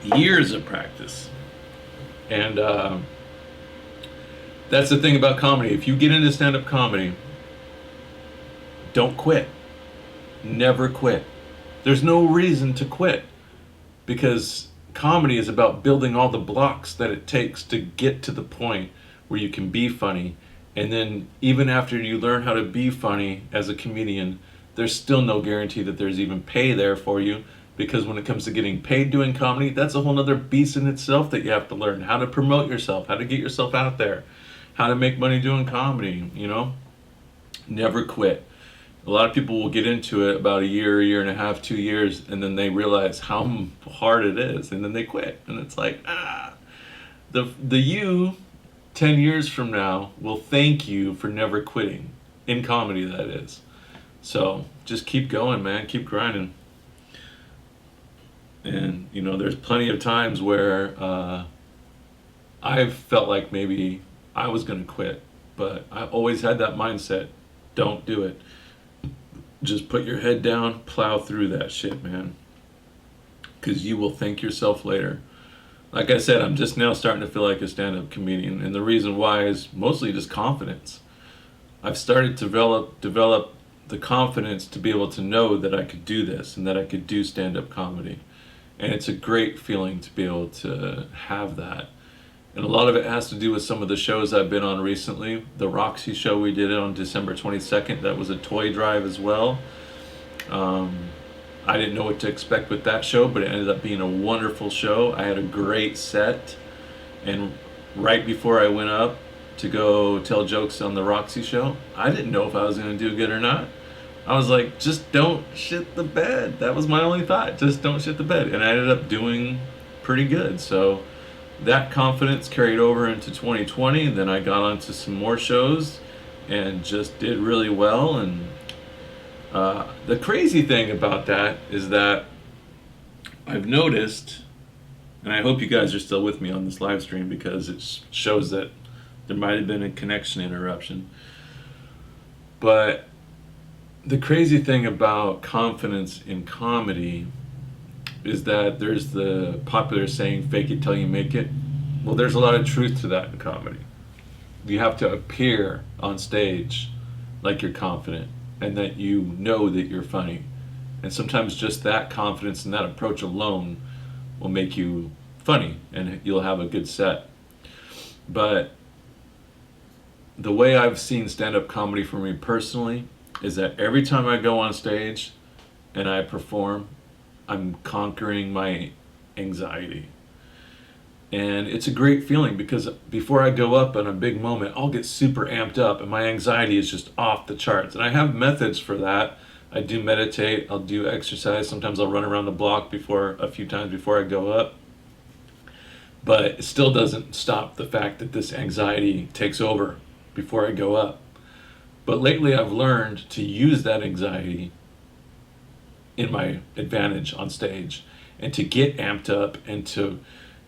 of practice. And that's the thing about comedy. If you get into stand-up comedy, don't quit. Never quit. There's no reason to quit, because comedy is about building all the blocks that it takes to get to the point where you can be funny. And then even after you learn how to be funny as a comedian, there's still no guarantee that there's even pay there for you, because when it comes to getting paid doing comedy, that's a whole nother beast in itself that you have to learn. How to promote yourself, how to get yourself out there, how to make money doing comedy, you know? Never quit. A lot of people will get into it about a year and a half, 2 years, and then they realize how hard it is, and then they quit. And it's like, the you 10 years from now will thank you for never quitting. In comedy, that is. So just keep going, man. Keep grinding. And, you know, there's plenty of times where I've felt like maybe I was going to quit, but I always had that mindset. Don't do it. Just put your head down, plow through that shit, man. Because you will thank yourself later. Like I said, I'm just now starting to feel like a stand-up comedian, and the reason why is mostly just confidence. I've started to develop the confidence to be able to know that I could do this and that I could do stand-up comedy. And it's a great feeling to be able to have that. And a lot of it has to do with some of the shows I've been on recently. The Roxy show, we did it on December 22nd. That was a toy drive as well. I didn't know what to expect with that show, but it ended up being a wonderful show. I had a great set. And right before I went up to go tell jokes on the Roxy show, I didn't know if I was going to do good or not. I was like, just don't shit the bed. That was my only thought. Just don't shit the bed. And I ended up doing pretty good. So that confidence carried over into 2020. Then I got onto some more shows and just did really well. And the crazy thing about that is that I've noticed, and I hope you guys are still with me on this live stream, because it shows that there might have been a connection interruption. But the crazy thing about confidence in comedy is that there's the popular saying, fake it till you make it. Well, there's a lot of truth to that in comedy. You have to appear on stage like you're confident and that you know that you're funny. And sometimes just that confidence and that approach alone will make you funny and you'll have a good set. But the way I've seen stand-up comedy for me personally is that every time I go on stage and I perform, I'm conquering my anxiety. And it's a great feeling, because before I go up on a big moment, I'll get super amped up and my anxiety is just off the charts. And I have methods for that. I do meditate, I'll do exercise, sometimes I'll run around the block a few times before I go up. But it still doesn't stop the fact that this anxiety takes over before I go up. But lately I've learned to use that anxiety in my advantage on stage, and to get amped up and to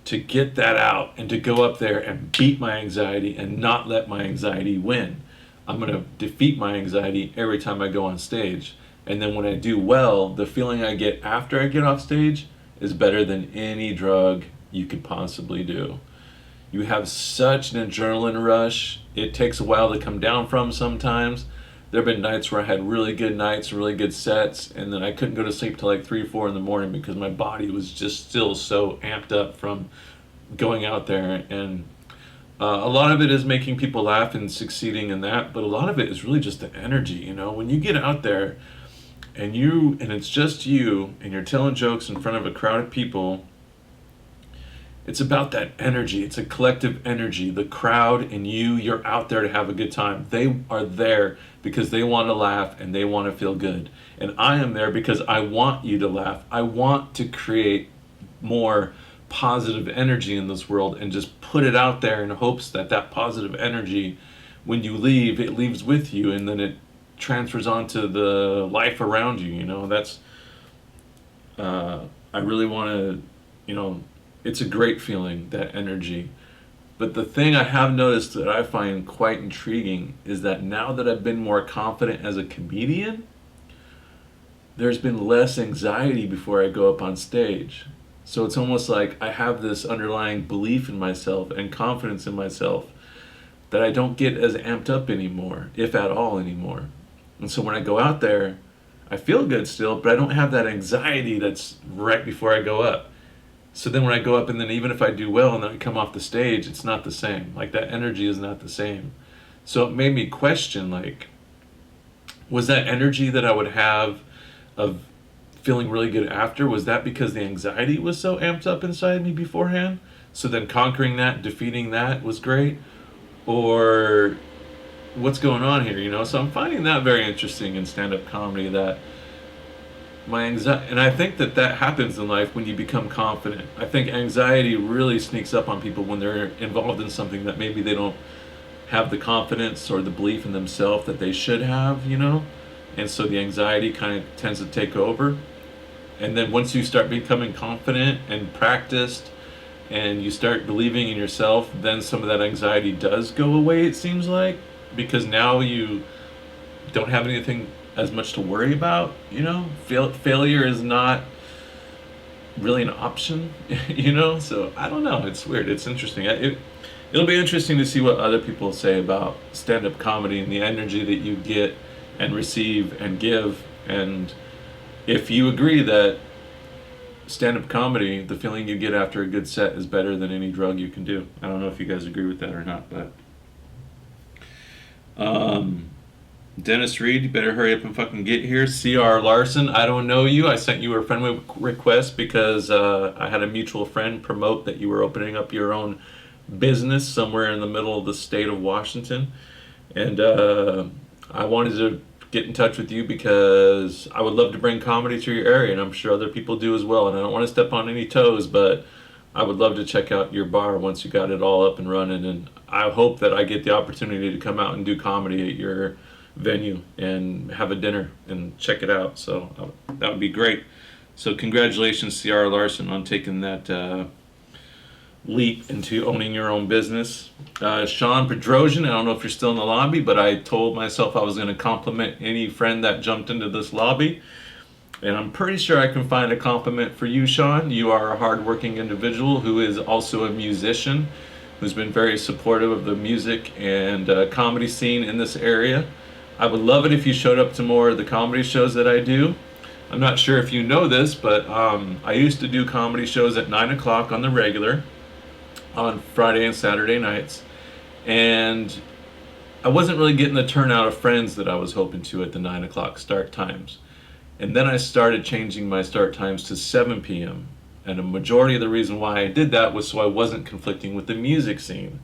get that out and to go up there and beat my anxiety and not let my anxiety win. I'm going to defeat my anxiety every time I go on stage. And then when I do well, the feeling I get after I get off stage is better than any drug you could possibly do. You have such an adrenaline rush. It takes a while to come down from sometimes. There have been nights where I had really good nights, really good sets, and then I couldn't go to sleep till like 3, 4 in the morning because my body was just still so amped up from going out there. And a lot of it is making people laugh and succeeding in that, but a lot of it is really just the energy, you know? When you get out there and it's just you and you're telling jokes in front of a crowd of people, it's about that energy. It's a collective energy. The crowd and you're out there to have a good time. They are there because they want to laugh and they want to feel good. And I am there because I want you to laugh. I want to create more positive energy in this world and just put it out there in hopes that that positive energy, when you leave, it leaves with you and then it transfers onto the life around you. You know, that's, I really want to, you know, it's a great feeling, that energy. But the thing I have noticed that I find quite intriguing is that now that I've been more confident as a comedian, there's been less anxiety before I go up on stage. So it's almost like I have this underlying belief in myself and confidence in myself that I don't get as amped up anymore, if at all anymore. And so when I go out there, I feel good still, but I don't have that anxiety that's right before I go up. So then when I go up, and then even if I do well and then I come off the stage, it's not the same. Like, that energy is not the same. So it made me question, like, was that energy that I would have of feeling really good after, was that because the anxiety was so amped up inside me beforehand? So then conquering that, defeating that was great? Or what's going on here, you know? So I'm finding that very interesting in stand-up comedy, that my anxiety, and I think that that happens in life when you become confident. I think anxiety really sneaks up on people when they're involved in something that maybe they don't have the confidence or the belief in themselves that they should have, you know? And so the anxiety kind of tends to take over. And then once you start becoming confident and practiced and you start believing in yourself, then some of that anxiety does go away, it seems like, because now you don't have anything as much to worry about, you know? Failure is not really an option, you know? So I don't know, it's weird, it's interesting. It'll be interesting to see what other people say about stand-up comedy and the energy that you get and receive and give, and if you agree that stand-up comedy, the feeling you get after a good set, is better than any drug you can do. I don't know if you guys agree with that or not, but Dennis Reed, you better hurry up and fucking get here. C.R. Larson, I don't know you. I sent you a friend request because I had a mutual friend promote that you were opening up your own business somewhere in the middle of the state of Washington. And I wanted to get in touch with you because I would love to bring comedy to your area, and I'm sure other people do as well. And I don't want to step on any toes, but I would love to check out your bar once you got it all up and running. And I hope that I get the opportunity to come out and do comedy at your venue and have a dinner and check it out. So that would be great. So congratulations, C.R. Larson, on taking that leap into owning your own business. Sean Pedrosian, I don't know if you're still in the lobby, but I told myself I was going to compliment any friend that jumped into this lobby. And I'm pretty sure I can find a compliment for you, Sean. You are a hardworking individual who is also a musician, who's been very supportive of the music and comedy scene in this area. I would love it if you showed up to more of the comedy shows that I do. I'm not sure if you know this, but I used to do comedy shows at 9 o'clock on the regular on Friday and Saturday nights. And I wasn't really getting the turnout of friends that I was hoping to at the 9 o'clock start times. And then I started changing my start times to 7 p.m. And a majority of the reason why I did that was so I wasn't conflicting with the music scene.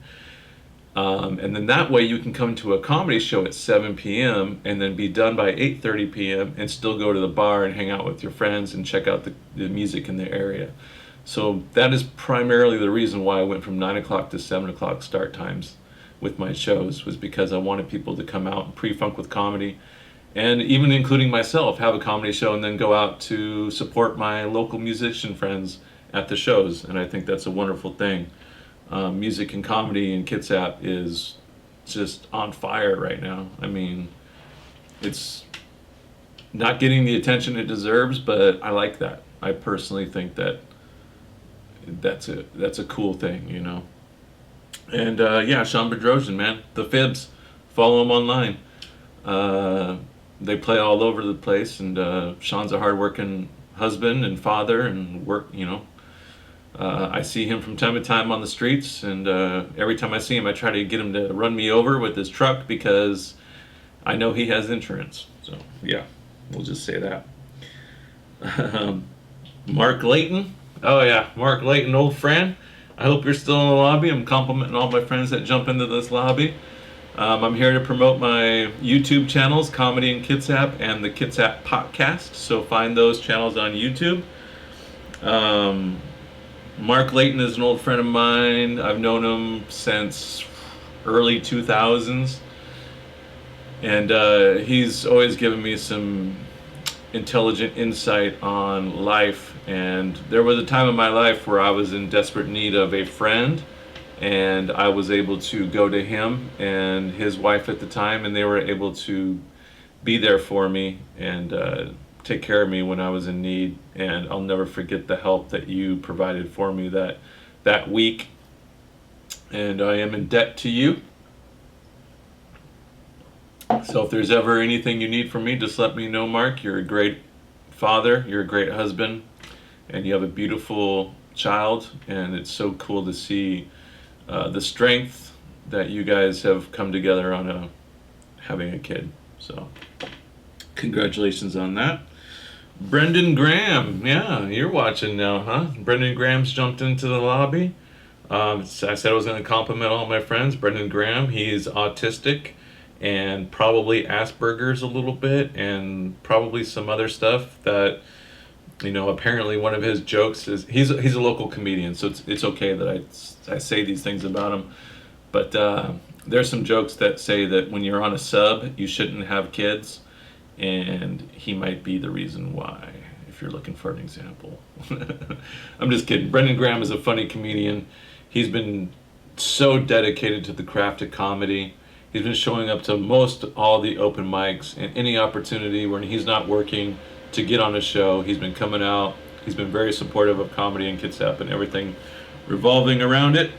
And then that way you can come to a comedy show at 7 p.m. and then be done by 8:30 p.m. and still go to the bar and hang out with your friends and check out the music in the area. So that is primarily the reason why I went from 9 o'clock to 7 o'clock start times with my shows, was because I wanted people to come out and pre-funk with comedy, and even including myself, have a comedy show and then go out to support my local musician friends at the shows. And I think that's a wonderful thing. Music and comedy in Kitsap is just on fire right now. I mean, it's not getting the attention it deserves, but I like that. I personally think that that's a cool thing, you know. And yeah, Sean Bedrosian, man, the Fibs, follow him online. They play all over the place, and Sean's a hardworking husband and father and work, you know. I see him from time to time on the streets, and every time I see him, I try to get him to run me over with his truck because I know he has insurance. So, yeah, we'll just say that. Mark Layton. Oh, yeah, Mark Layton, old friend. I hope you're still in the lobby. I'm complimenting all my friends that jump into this lobby. I'm here to promote my YouTube channels, Comedy in Kitsap and the Kitsap Potcast. So find those channels on YouTube. Mark Layton is an old friend of mine. I've known him since early 2000s. And he's always given me some intelligent insight on life. And there was a time in my life where I was in desperate need of a friend. And I was able to go to him and his wife at the time, and they were able to be there for me and take care of me when I was in need, and I'll never forget the help that you provided for me that week. And I am in debt to you. So if there's ever anything you need from me, just let me know, Mark. You're a great father, you're a great husband, and you have a beautiful child, and it's so cool to see the strength that you guys have come together on having a kid. So congratulations on that. Brendan Graham, yeah, you're watching now, huh? Brendan Graham's jumped into the lobby. I said I was going to compliment all my friends. Brendan Graham, he's autistic and probably Asperger's a little bit, and probably some other stuff that, apparently one of his jokes is he's a local comedian, so it's okay that I say these things about him. But there's some jokes that say that when you're on a sub, you shouldn't have kids, and he might be the reason why, if you're looking for an example. I'm just kidding. Brendan Graham is a funny comedian. He's been so dedicated to the craft of comedy. He's been showing up to most all the open mics, and any opportunity when he's not working to get on a show, he's been coming out. He's been very supportive of comedy in Kitsap and everything revolving around it.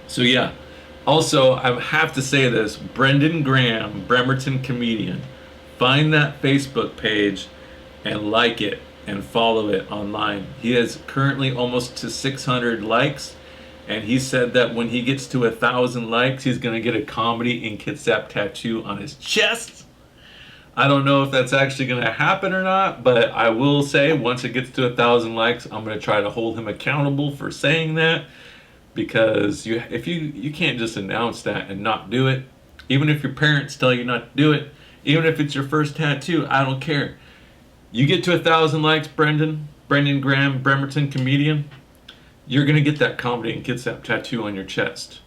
So yeah. Also, I have to say this, Brendan Graham, Bremerton comedian, find that Facebook page and like it and follow it online. He has currently almost to 600 likes, and he said that when he gets to 1,000 likes, he's going to get a Comedy in Kitsap tattoo on his chest. I don't know if that's actually going to happen or not, but I will say once it gets to 1,000 likes, I'm going to try to hold him accountable for saying that, because if you can't just announce that and not do it. Even if your parents tell you not to do it, even if it's your first tattoo, I don't care. You get to 1,000 likes, Brendan Graham, Bremerton comedian, you're going to get that Comedy in Kitsap tattoo on your chest.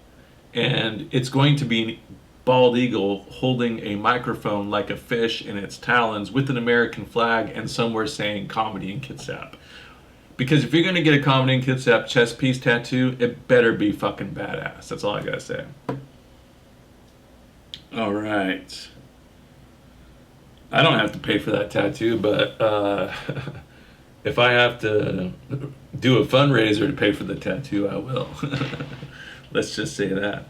And it's going to be bald eagle holding a microphone like a fish in its talons with an American flag and somewhere saying Comedy in Kitsap. Because if you're going to get a Comedy in Kitsap chest piece tattoo, it better be fucking badass. That's all I got to say. All right. I don't have to pay for that tattoo, but if I have to do a fundraiser to pay for the tattoo, I will. Let's just say that.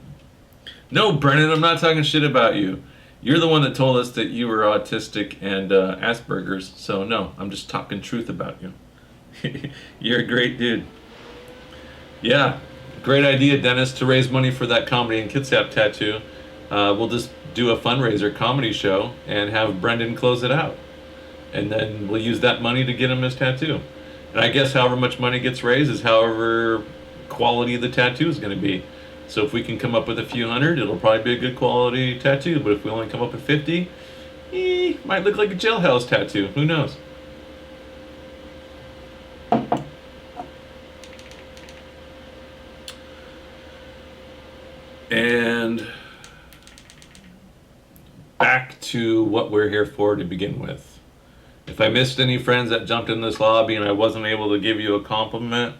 No, Brennan, I'm not talking shit about you. You're the one that told us that you were autistic and Asperger's, so no, I'm just talking truth about you. You're a great dude. Yeah, great idea, Dennis, to raise money for that Comedy in Kitsap tattoo. We'll just do a fundraiser comedy show and have Brendan close it out. And then we'll use that money to get him his tattoo. And I guess however much money gets raised is however quality the tattoo is going to be. So if we can come up with a few hundred, it'll probably be a good quality tattoo. But if we only come up with 50, might look like a jailhouse tattoo. Who knows? And back to what we're here for to begin with. If I missed any friends that jumped in this lobby and I wasn't able to give you a compliment,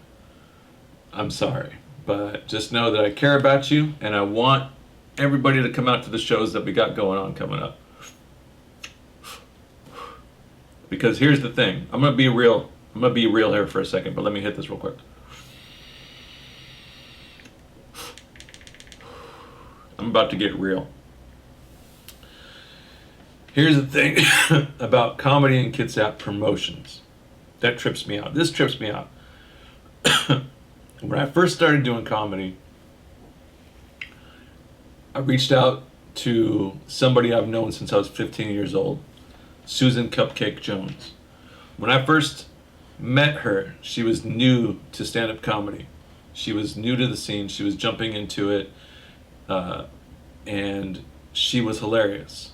I'm sorry. But just know that I care about you, and I want everybody to come out to the shows that we got going on coming up. Because here's the thing. I'm going to be real here for a second, but let me hit this real quick. I'm about to get real. Here's the thing about Comedy in Kitsap promotions. That trips me out. This trips me out. When I first started doing comedy, I reached out to somebody I've known since I was 15 years old, Susan Cupcake Jones. When I first met her, she was new to stand-up comedy. She was new to the scene. She was jumping into it, and she was hilarious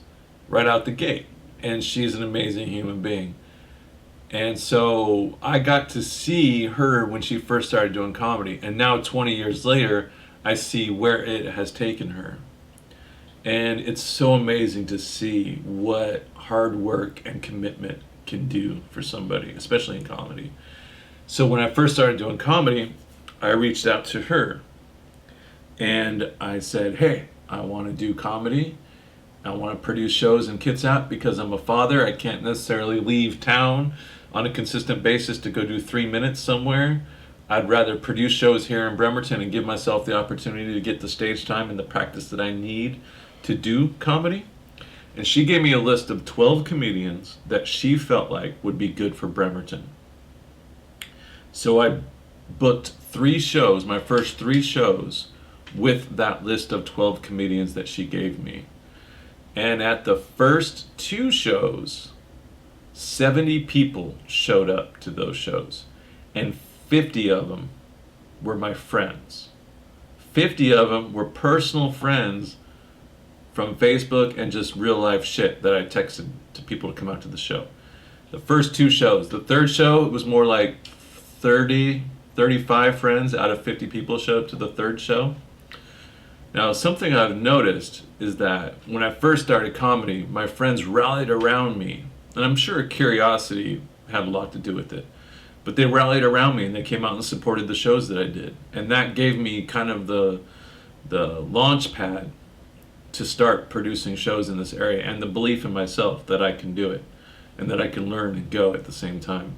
right out the gate. And she's an amazing human being. And so I got to see her when she first started doing comedy. And now 20 years later, I see where it has taken her. And it's so amazing to see what hard work and commitment can do for somebody, especially in comedy. So when I first started doing comedy, I reached out to her. And I said, hey, I want to do comedy. I want to produce shows in Kitsap because I'm a father. I can't necessarily leave town on a consistent basis to go do 3 minutes somewhere. I'd rather produce shows here in Bremerton and give myself the opportunity to get the stage time and the practice that I need to do comedy. And she gave me a list of 12 comedians that she felt like would be good for Bremerton. So I booked 3 shows, my first 3 shows, with that list of 12 comedians that she gave me. And at the first 2 shows, 70 people showed up to those shows. And 50 of them were my friends. 50 of them were personal friends from Facebook and just real life shit that I texted to people to come out to the show. The first 2 shows. The third show, it was more like 30, 35 friends out of 50 people showed up to the third show. Now, something I've noticed is that when I first started comedy, my friends rallied around me. And I'm sure curiosity had a lot to do with it. But they rallied around me and they came out and supported the shows that I did. And that gave me kind of the launch pad to start producing shows in this area, and the belief in myself that I can do it and that I can learn and go at the same time.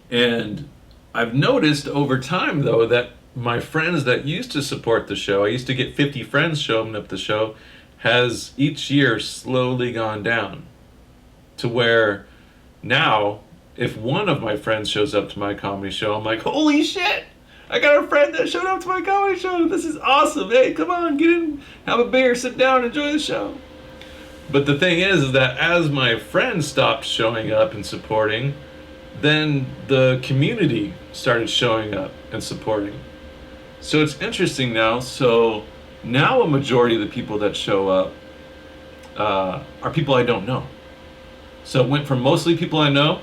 And I've noticed over time, though, that my friends that used to support the show, I used to get 50 friends showing up the show, has each year slowly gone down to where now if one of my friends shows up to my comedy show, I'm like, holy shit, I got a friend that showed up to my comedy show. This is awesome. Hey, come on, get in, have a beer, sit down, enjoy the show. But the thing is that as my friends stopped showing up and supporting, then the community started showing up and supporting. So it's interesting now. So now a majority of the people that show up are people I don't know. So it went from mostly people I know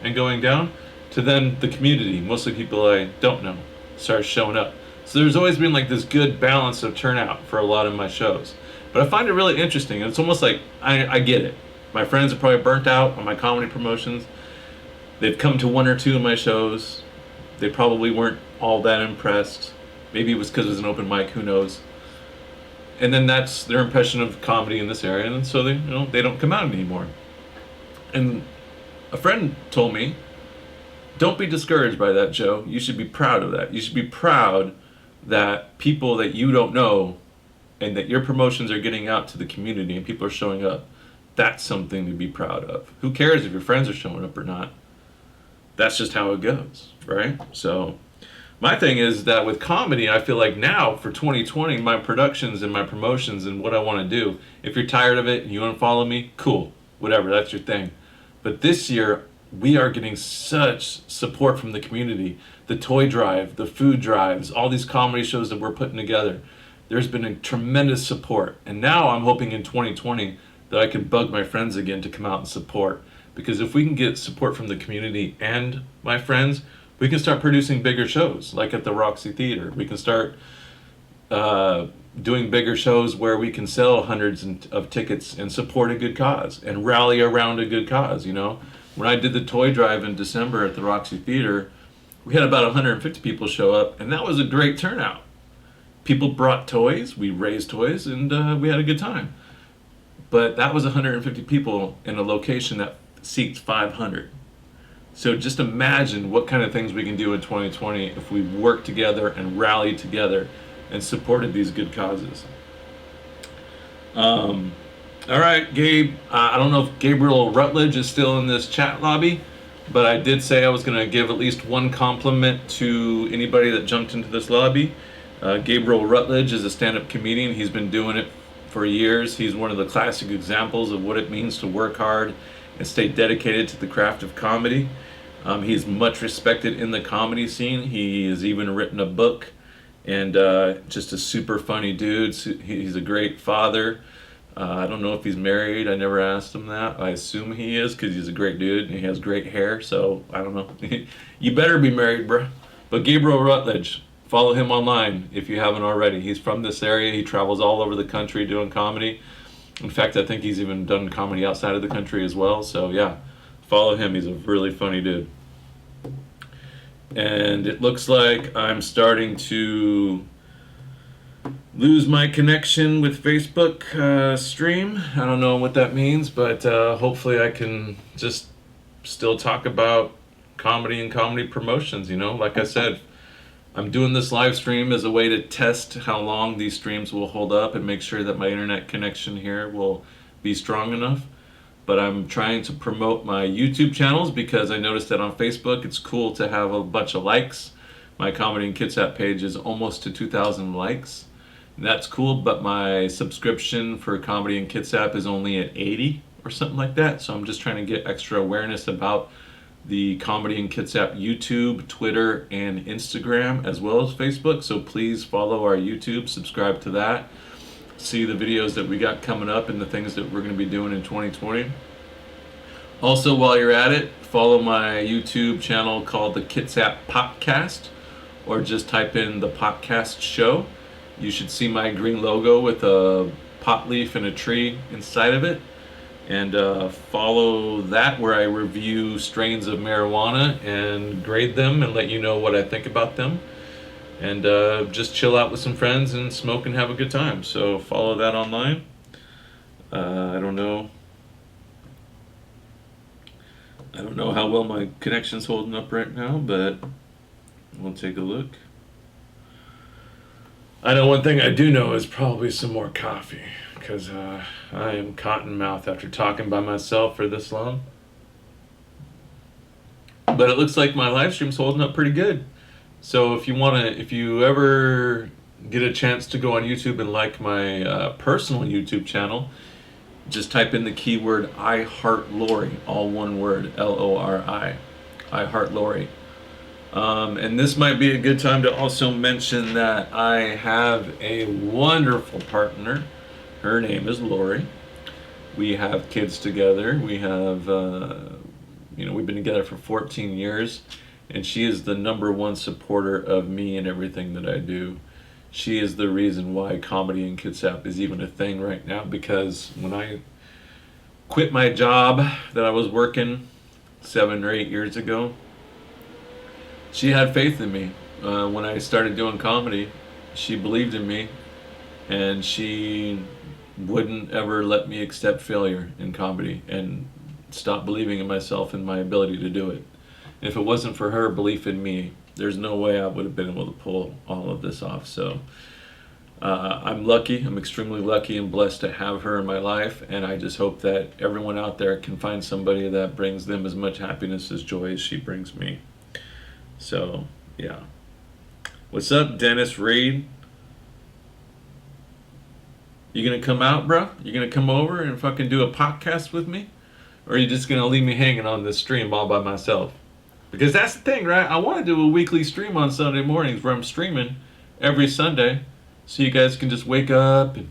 and going down to then the community, mostly people I don't know, started showing up. So there's always been like this good balance of turnout for a lot of my shows. But I find it really interesting. It's almost like I get it. My friends are probably burnt out on my comedy promotions. They've come to 1 or 2 of my shows. They probably weren't all that impressed. Maybe it was because it was an open mic, who knows. And then that's their impression of comedy in this area, and so they don't come out anymore. And a friend told me, don't be discouraged by that, Joe. You should be proud of that. You should be proud that people that you don't know and that your promotions are getting out to the community and people are showing up. That's something to be proud of. Who cares if your friends are showing up or not? That's just how it goes, right? So my thing is that with comedy, I feel like now for 2020, my productions and my promotions and what I want to do, if you're tired of it and you unfollow me, cool, whatever, that's your thing. But this year, we are getting such support from the community. The toy drive, the food drives, all these comedy shows that we're putting together. There's been a tremendous support. And now I'm hoping in 2020 that I can bug my friends again to come out and support. Because if we can get support from the community and my friends, we can start producing bigger shows, like at the Roxy Theater. We can start doing bigger shows where we can sell hundreds of tickets and support a good cause and rally around a good cause, you know? When I did the toy drive in December at the Roxy Theater, we had about 150 people show up, and that was a great turnout. People brought toys, we raised toys, and we had a good time. But that was 150 people in a location that seats 500. So just imagine what kind of things we can do in 2020 if we work together and rally together and supported these good causes. All right, Gabe. I don't know if Gabriel Rutledge is still in this chat lobby, but I did say I was going to give at least one compliment to anybody that jumped into this lobby. Gabriel Rutledge is a stand-up comedian. He's been doing it for years. He's one of the classic examples of what it means to work hard and stay dedicated to the craft of comedy. He's much respected in the comedy scene. He has even written a book, and just a super funny dude. He's a great father. I don't know if he's married. I never asked him that. I assume he is because he's a great dude and he has great hair. So I don't know. You better be married, bro. But Gabriel Rutledge, follow him online if you haven't already. He's from this area. He travels all over the country doing comedy. In fact, I think he's even done comedy outside of the country as well. So yeah, follow him. He's a really funny dude. And it looks like I'm starting to lose my connection with Facebook stream. I don't know what that means, but hopefully I can just still talk about comedy and comedy promotions. Like I said, I'm doing this live stream as a way to test how long these streams will hold up and make sure that my internet connection here will be strong enough. But I'm trying to promote my YouTube channels because I noticed that on Facebook it's cool to have a bunch of likes. My Comedy and Kitsap page is almost to 2,000 likes. And that's cool, but my subscription for Comedy and Kitsap is only at 80 or something like that. So I'm just trying to get extra awareness about the Comedy and Kitsap YouTube, Twitter, and Instagram, as well as Facebook. So please follow our YouTube, subscribe to that, see the videos that we got coming up and the things that we're going to be doing in 2020. Also, while you're at it, follow my YouTube channel called the Kitsap Potcast, or just type in the Potcast show. You should see my green logo with a pot leaf and a tree inside of it. And follow that, where I review strains of marijuana and grade them and let you know what I think about them. And just chill out with some friends and smoke and have a good time. So follow that online. I don't know how well my connection's holding up right now, but we'll take a look. I know one thing I do know is probably some more coffee, because I am cotton mouth after talking by myself for this long. But it looks like my live stream's holding up pretty good. So if you ever get a chance to go on YouTube and like my personal YouTube channel, just type in the keyword I Heart Lori, all one word, Lori, I Heart Lori. And this might be a good time to also mention that I have a wonderful partner. Her name is Lori. We have kids together. We have, we've been together for 14 years, and she is the number one supporter of me and everything that I do. She is the reason why Comedy in Kitsap is even a thing right now, because when I quit my job that I was working 7 or 8 years ago, she had faith in me. When I started doing comedy, she believed in me, and she wouldn't ever let me accept failure in comedy and stop believing in myself and my ability to do it. If it wasn't for her belief in me, there's no way I would have been able to pull all of this off. So I'm lucky. I'm extremely lucky and blessed to have her in my life, and I just hope that everyone out there can find somebody that brings them as much happiness as joy as she brings me. So, yeah. What's up, Dennis Reed? You gonna come out, bro? You gonna come over and fucking do a podcast with me? Or are you just gonna leave me hanging on this stream all by myself? Because that's the thing, right? I want to do a weekly stream on Sunday mornings where I'm streaming every Sunday, so you guys can just wake up and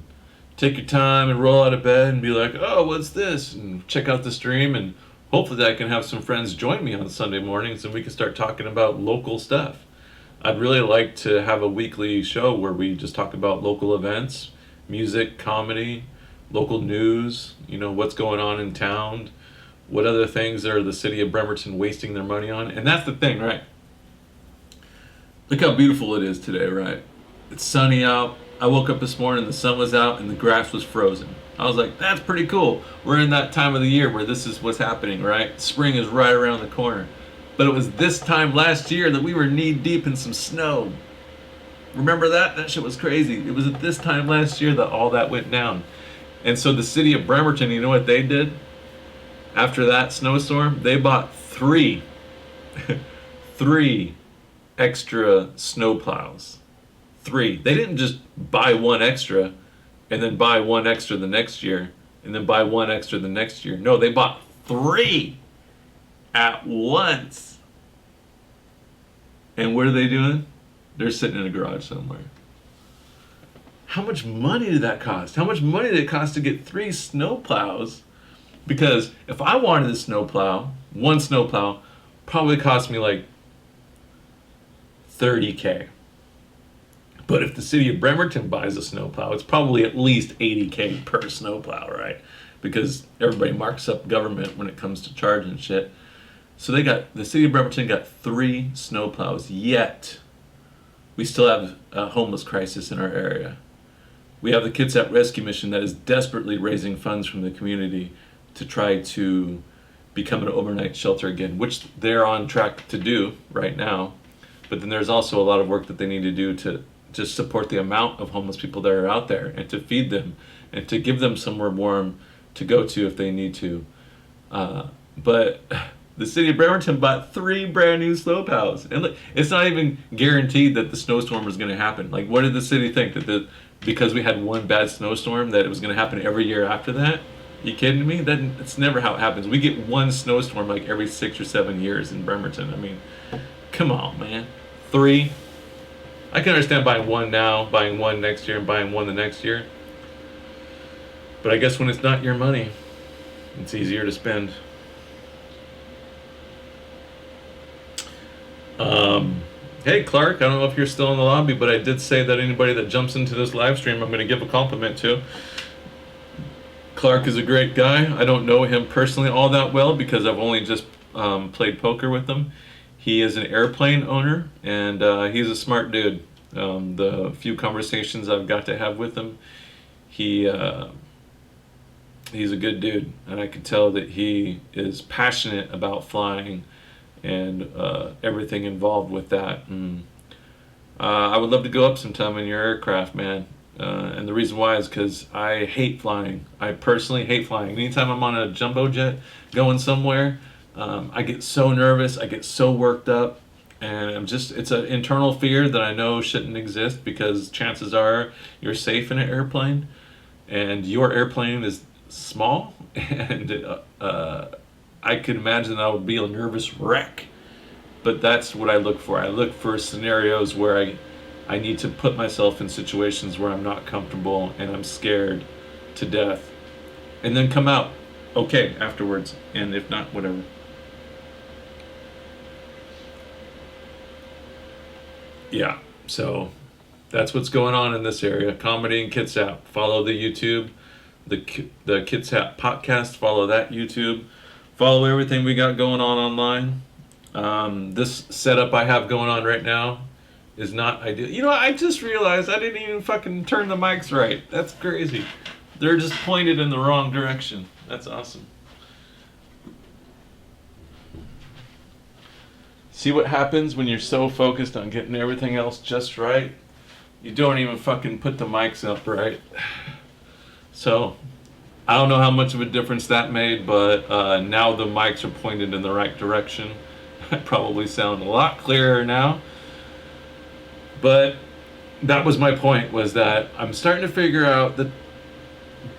take your time and roll out of bed and be like, oh, what's this? And check out the stream, and hopefully I can have some friends join me on Sunday mornings and we can start talking about local stuff. I'd really like to have a weekly show where we just talk about local events, music, comedy, local news, what's going on in town, what other things are the city of Bremerton wasting their money on. And that's the thing, right? Look how beautiful it is today, right? It's sunny out. I woke up this morning, the sun was out, and the grass was frozen. I was like, that's pretty cool. We're in that time of the year where this is what's happening, right? Spring is right around the corner. But it was this time last year that we were knee deep in some snow. Remember that? That shit was crazy. It was at this time last year that all that went down. And so the city of Bremerton, you know what they did? After that snowstorm, they bought three extra snowplows. 3. They didn't just buy one extra and then buy one extra the next year and then buy one extra the next year. No, they bought 3 at once. And what are they doing? They're sitting in a garage somewhere. How much money did that cost? How much money did it cost to get 3 snowplows? Because if I wanted a snowplow, one snowplow probably cost me like $30K. But if the city of Bremerton buys a snowplow, it's probably at least $80K per snowplow, right? Because everybody marks up government when it comes to charging shit. So the city of Bremerton got 3 snowplows, yet we still have a homeless crisis in our area. We have the Kitsap Rescue Mission that is desperately raising funds from the community to try to become an overnight shelter again, which they're on track to do right now. But then there's also a lot of work that they need to do to just support the amount of homeless people that are out there and to feed them and to give them somewhere warm to go to if they need to. But the city of Bremerton bought 3 brand new snowplows, and look, it's not even guaranteed that the snowstorm is going to happen. Like, what did the city think that because we had one bad snowstorm that it was going to happen every year after that? You kidding me? That's never how it happens. We get one snowstorm like every 6 or 7 years in Bremerton. I mean, come on, man. 3. I can understand buying one now, buying one next year, and buying one the next year. But I guess when it's not your money, it's easier to spend. Hey Clark, I don't know if you're still in the lobby, but I did say that anybody that jumps into this live stream, I'm going to give a compliment to. Clark is a great guy. I don't know him personally all that well because I've only just played poker with him. He is an airplane owner, and he's a smart dude. The few conversations I've got to have with him, he's a good dude, and I can tell that he is passionate about flying and everything involved with that. And I would love to go up sometime in your aircraft, man. And the reason why is because I hate flying. I personally hate flying. Anytime I'm on a jumbo jet going somewhere, I get so nervous, I get so worked up, and it's an internal fear that I know shouldn't exist because chances are you're safe in an airplane, and your airplane is small, and I can imagine I would be a nervous wreck. But that's what I look for. I look for scenarios where I need to put myself in situations where I'm not comfortable and I'm scared to death, and then come out okay afterwards, and if not, whatever. Yeah, so that's what's going on in this area. Comedy in Kitsap. Follow the YouTube, the Kitsap Potcast. Follow that YouTube. Follow everything we got going on online. This setup I have going on right now is not ideal. You know, I just realized I didn't even fucking turn the mics right. That's crazy. They're just pointed in the wrong direction. That's awesome. See what happens when you're so focused on getting everything else just right? You don't even fucking put the mics up right. So, I don't know how much of a difference that made, but now the mics are pointed in the right direction. I probably sound a lot clearer now. But that was my point, was that I'm starting to figure out the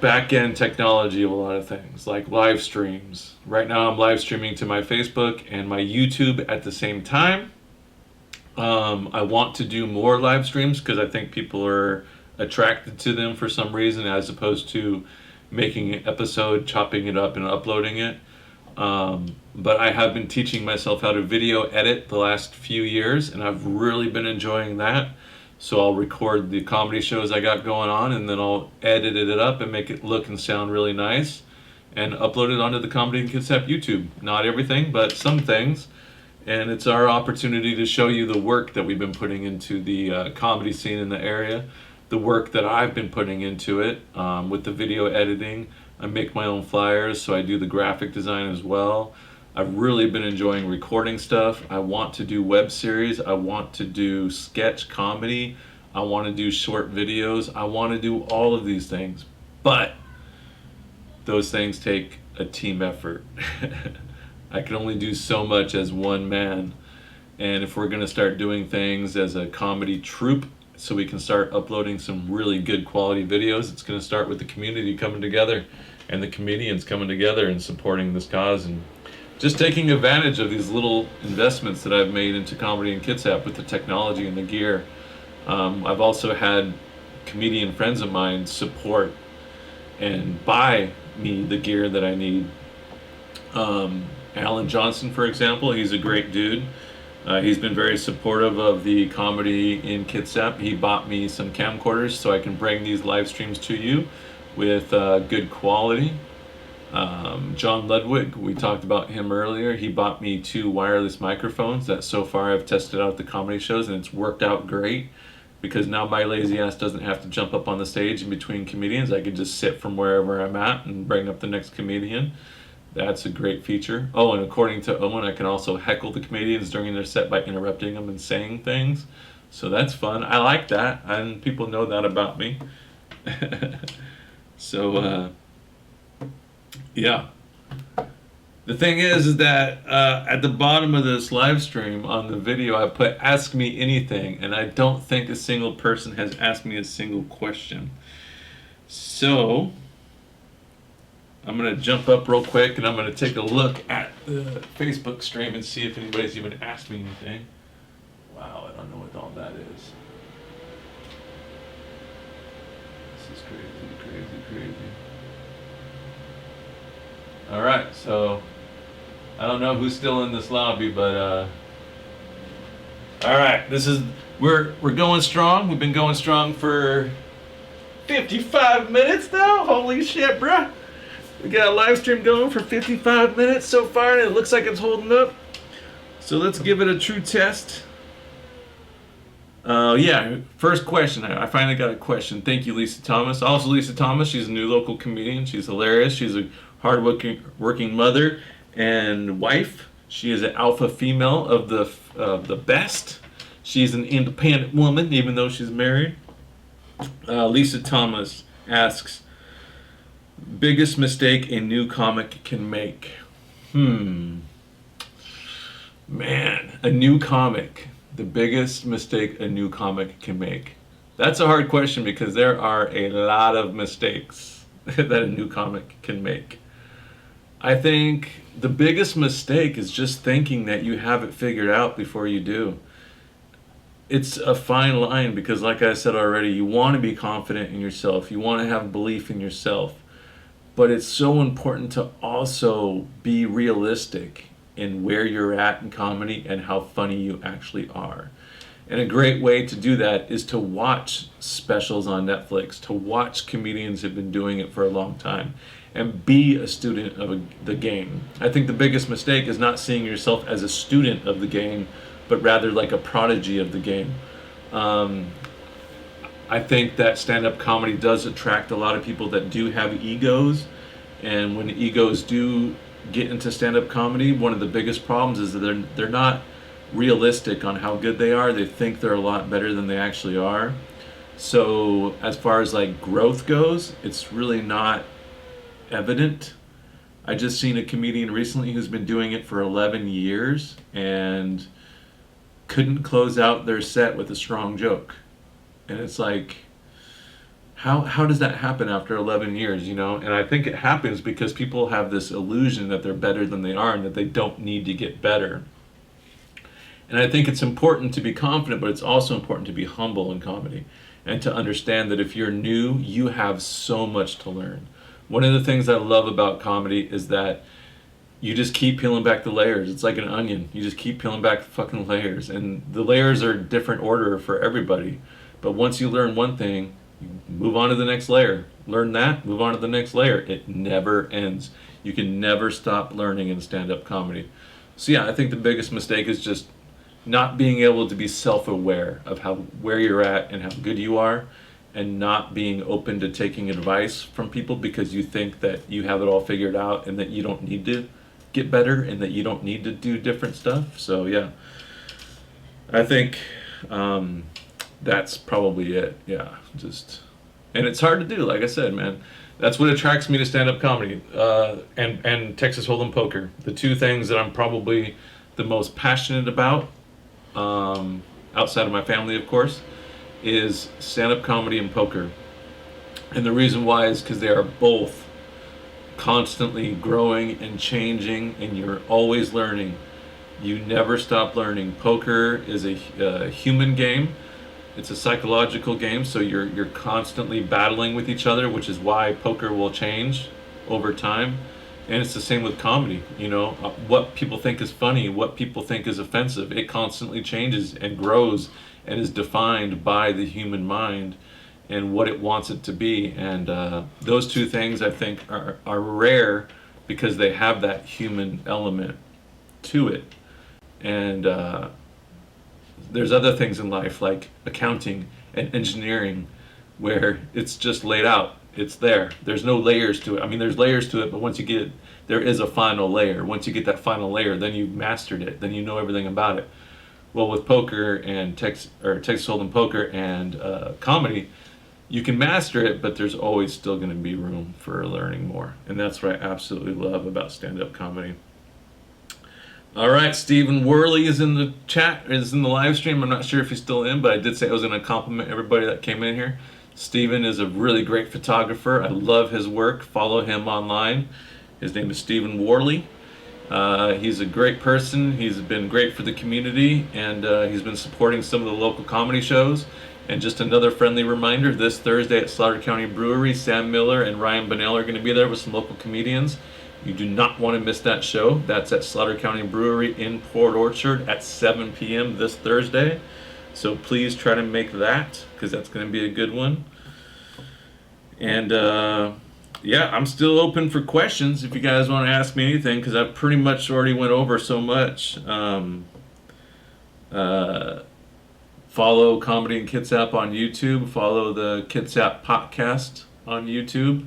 back-end technology of a lot of things, like live streams. Right now I'm live streaming to my Facebook and my YouTube at the same time. I want to do more live streams because I think people are attracted to them for some reason, as opposed to making an episode, chopping it up and uploading it. But I have been teaching myself how to video edit the last few years, and I've really been enjoying that. So I'll record the comedy shows I got going on, and then I'll edit it up and make it look and sound really nice, and upload it onto the Comedy and Kitsap YouTube. Not everything, but some things. And it's our opportunity to show you the work that we've been putting into the comedy scene in the area, the work that I've been putting into it with the video editing. I make my own flyers, so I do the graphic design as well. I've really been enjoying recording stuff. I want to do web series. I want to do sketch comedy. I want to do short videos. I want to do all of these things. But those things take a team effort. I can only do so much as one man. And if we're going to start doing things as a comedy troupe, so we can start uploading some really good quality videos, it's going to start with the community coming together and the comedians coming together and supporting this cause, and just taking advantage of these little investments that I've made into Comedy in Kitsap with the technology and the gear. I've also had comedian friends of mine support and buy me the gear that I need. Alan Johnson, for example, he's a great dude. He's been very supportive of the Comedy in Kitsap. He bought me some camcorders so I can bring these live streams to you with good quality. John Ludwig, we talked about him earlier. He bought me 2 wireless microphones that so far I've tested out at the comedy shows, and it's worked out great. because now my lazy ass doesn't have to jump up on the stage in between comedians. I can just sit from wherever I'm at and bring up the next comedian. That's a great feature. Oh, and according to Owen, I can also heckle the comedians during their set by interrupting them and saying things. So that's fun. I like that, and people know that about me. So, yeah. The thing is that at the bottom of this live stream on the video, I put "Ask me anything," and I don't think a single person has asked me a single question. So I'm going to jump up real quick, and I'm going to take a look at the Facebook stream and see if anybody's even asked me anything. Wow, I don't know what all that is. This is crazy. All right, so I don't know who's still in this lobby, but all right, we're going strong. We've been going strong for 55 minutes now. Holy shit, bruh. We got a live stream going for 55 minutes so far, and it looks like it's holding up. So let's give it a true test. Yeah, first question. I finally got a question. Thank you, Lisa Thomas. Also, Lisa Thomas, she's a new local comedian. She's hilarious. She's a hard-working mother and wife. She is an alpha female of the best. She's an independent woman, even though she's married. Lisa Thomas asks, biggest mistake a new comic can make? Man, a new comic. The biggest mistake a new comic can make. That's a hard question because there are a lot of mistakes that a new comic can make. I think the biggest mistake is just thinking that you have it figured out before you do. It's a fine line because, like I said already, you want to be confident in yourself. You want to have belief in yourself. But it's so important to also be realistic in where you're at in comedy and how funny you actually are. And a great way to do that is to watch specials on Netflix, to watch comedians who've been doing it for a long time, and be a student of the game. I think the biggest mistake is not seeing yourself as a student of the game, but rather like a prodigy of the game. I think that stand-up comedy does attract a lot of people that do have egos, and when egos do get into stand-up comedy, one of the biggest problems is that they're not realistic on how good they are. They think they're a lot better than they actually are. So as far as like growth goes, it's really not evident. I just seen a comedian recently who's been doing it for 11 years and couldn't close out their set with a strong joke. And it's like, how does that happen after 11 years, you know? And I think it happens because people have this illusion that they're better than they are and that they don't need to get better. And I think it's important to be confident, but it's also important to be humble in comedy and to understand that if you're new, you have so much to learn. One of the things I love about comedy is that you just keep peeling back the layers. It's like an onion. You just keep peeling back the fucking layers. And the layers are different order for everybody. But once you learn one thing, you move on to the next layer. Learn that, move on to the next layer. It never ends. You can never stop learning in stand-up comedy. So yeah, I think the biggest mistake is just not being able to be self-aware of where you're at and how good you are, and not being open to taking advice from people because you think that you have it all figured out and that you don't need to get better and that you don't need to do different stuff. So yeah, I think that's probably it. Yeah, and it's hard to do, like I said, man. That's what attracts me to stand-up comedy and Texas Hold'em poker. The two things that I'm probably the most passionate about, outside of my family, of course, is stand-up comedy and poker. And the reason why is because they are both constantly growing and changing, and you're always learning. You never stop learning. Poker is a human game. It's a psychological game, so you're constantly battling with each other, which is why poker will change over time. And it's the same with comedy. You know, what people think is funny, what people think is offensive, it constantly changes and grows and is defined by the human mind and what it wants it to be. And those two things, I think, are rare because they have that human element to it. And there's other things in life like accounting and engineering where it's just laid out. It's there. There's no layers to it. I mean, there's layers to it, but once you get it, there is a final layer. Once you get that final layer, then you've mastered it. Then you know everything about it. Well, with poker and Texas Hold'em poker and comedy, you can master it, but there's always still going to be room for learning more. And that's what I absolutely love about stand-up comedy. All right, Stephen Worley is in the chat, is in the live stream. I'm not sure if he's still in, but I did say I was going to compliment everybody that came in here. Stephen is a really great photographer. I love his work. Follow him online. His name is Stephen Worley. He's a great person. He's been great for the community, and he's been supporting some of the local comedy shows. And just another friendly reminder, this Thursday at Slaughter County Brewery, Sam Miller and Ryan Bonnell are going to be there with some local comedians. You do not want to miss that show. That's at Slaughter County Brewery in Port Orchard at 7 p.m. this Thursday. So please try to make that, because that's going to be a good one. And yeah, I'm still open for questions if you guys want to ask me anything, because I've pretty much already went over so much. Follow Comedy and Kitsap on YouTube. Follow the Kitsap Potcast on YouTube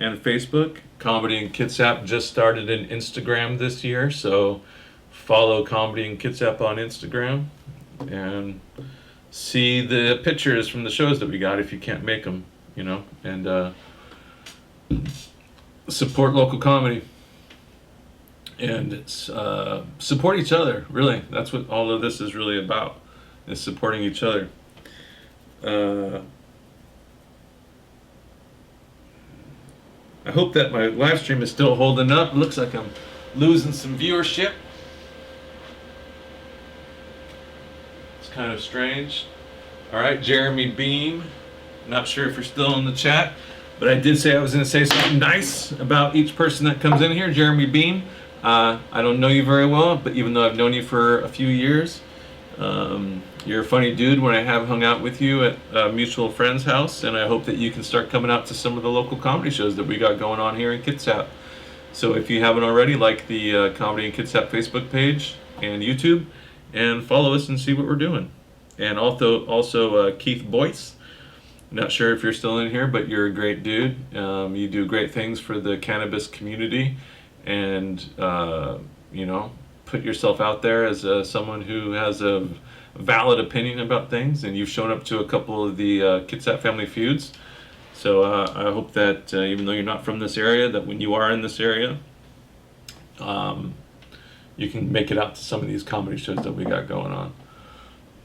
and Facebook. Comedy and Kitsap just started an Instagram this year, so follow Comedy and Kitsap on Instagram and see the pictures from the shows that we got if you can't make them, you know, and support local comedy and support each other. Really, that's what all of this is really about, is supporting each other. I hope that my live stream is still holding up. It looks like I'm losing some viewership. It's kind of strange. All right, Jeremy Beam. Not sure if you're still in the chat, but I did say I was going to say something nice about each person that comes in here. Jeremy Beam, I don't know you very well, but even though I've known you for a few years, you're a funny dude when I have hung out with you at a mutual friend's house, and I hope that you can start coming out to some of the local comedy shows that we got going on here in Kitsap. So if you haven't already, like the Comedy in Kitsap Facebook page and YouTube, and follow us and see what we're doing. And also Keith Boyce. Not sure if you're still in here, but you're a great dude. You do great things for the cannabis community, and you know, put yourself out there as someone who has a valid opinion about things, and you've shown up to a couple of the Kitsap Family Feuds. So I hope that even though you're not from this area, that when you are in this area, you can make it out to some of these comedy shows that we got going on.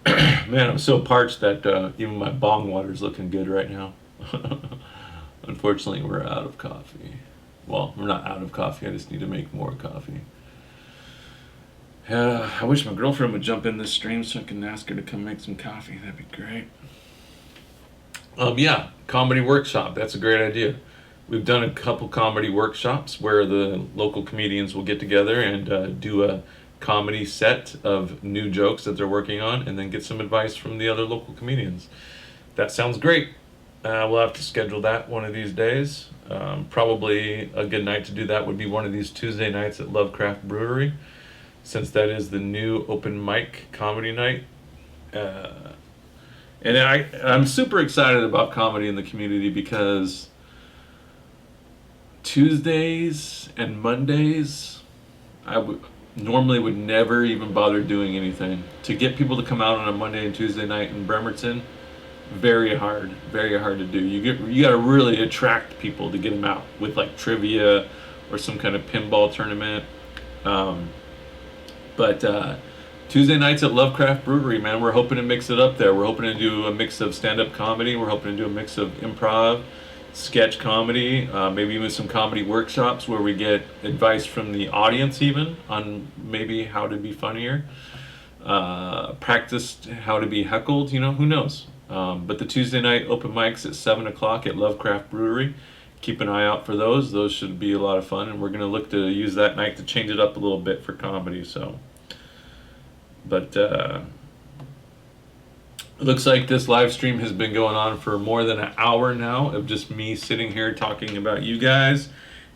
Man, I'm so parched that even my bong water's looking good right now. Unfortunately, we're out of coffee. Well, we're not out of coffee, I just need to make more coffee. I wish my girlfriend would jump in this stream so I can ask her to come make some coffee. That'd be great. Yeah, comedy workshop. That's a great idea. We've done a couple comedy workshops where the local comedians will get together and do a comedy set of new jokes that they're working on, and then get some advice from the other local comedians. That sounds great. We'll have to schedule that one of these days. Probably a good night to do that would be one of these Tuesday nights at Lovecraft Brewery, since that is the new open mic comedy night. And I'm super excited about comedy in the community, because Tuesdays and Mondays, normally would never even bother doing anything. To get people to come out on a Monday and Tuesday night in Bremerton, very hard to do. You got to really attract people to get them out with like trivia or some kind of pinball tournament. But Tuesday nights at Lovecraft Brewery, man, we're hoping to mix it up there. We're hoping to do a mix of stand-up comedy. We're hoping to do a mix of improv, sketch comedy, maybe even some comedy workshops where we get advice from the audience even on maybe how to be funnier, practice how to be heckled, you know, who knows. But the Tuesday night open mics at 7 o'clock at Lovecraft Brewery, keep an eye out for those. Those should be a lot of fun, and we're going to look to use that night to change it up a little bit for comedy. So, but it looks like this live stream has been going on for more than an hour now of just me sitting here talking about you guys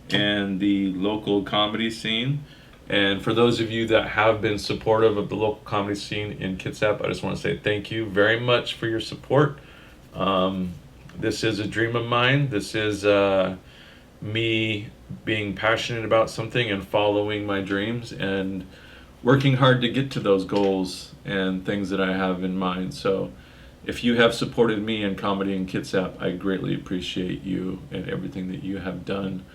and the local comedy scene. And for those of you that have been supportive of the local comedy scene in Kitsap, I just want to say thank you very much for your support. This is a dream of mine. This is me being passionate about something and following my dreams and working hard to get to those goals and things that I have in mind. So if you have supported me in comedy in Kitsap, I greatly appreciate you and everything that you have done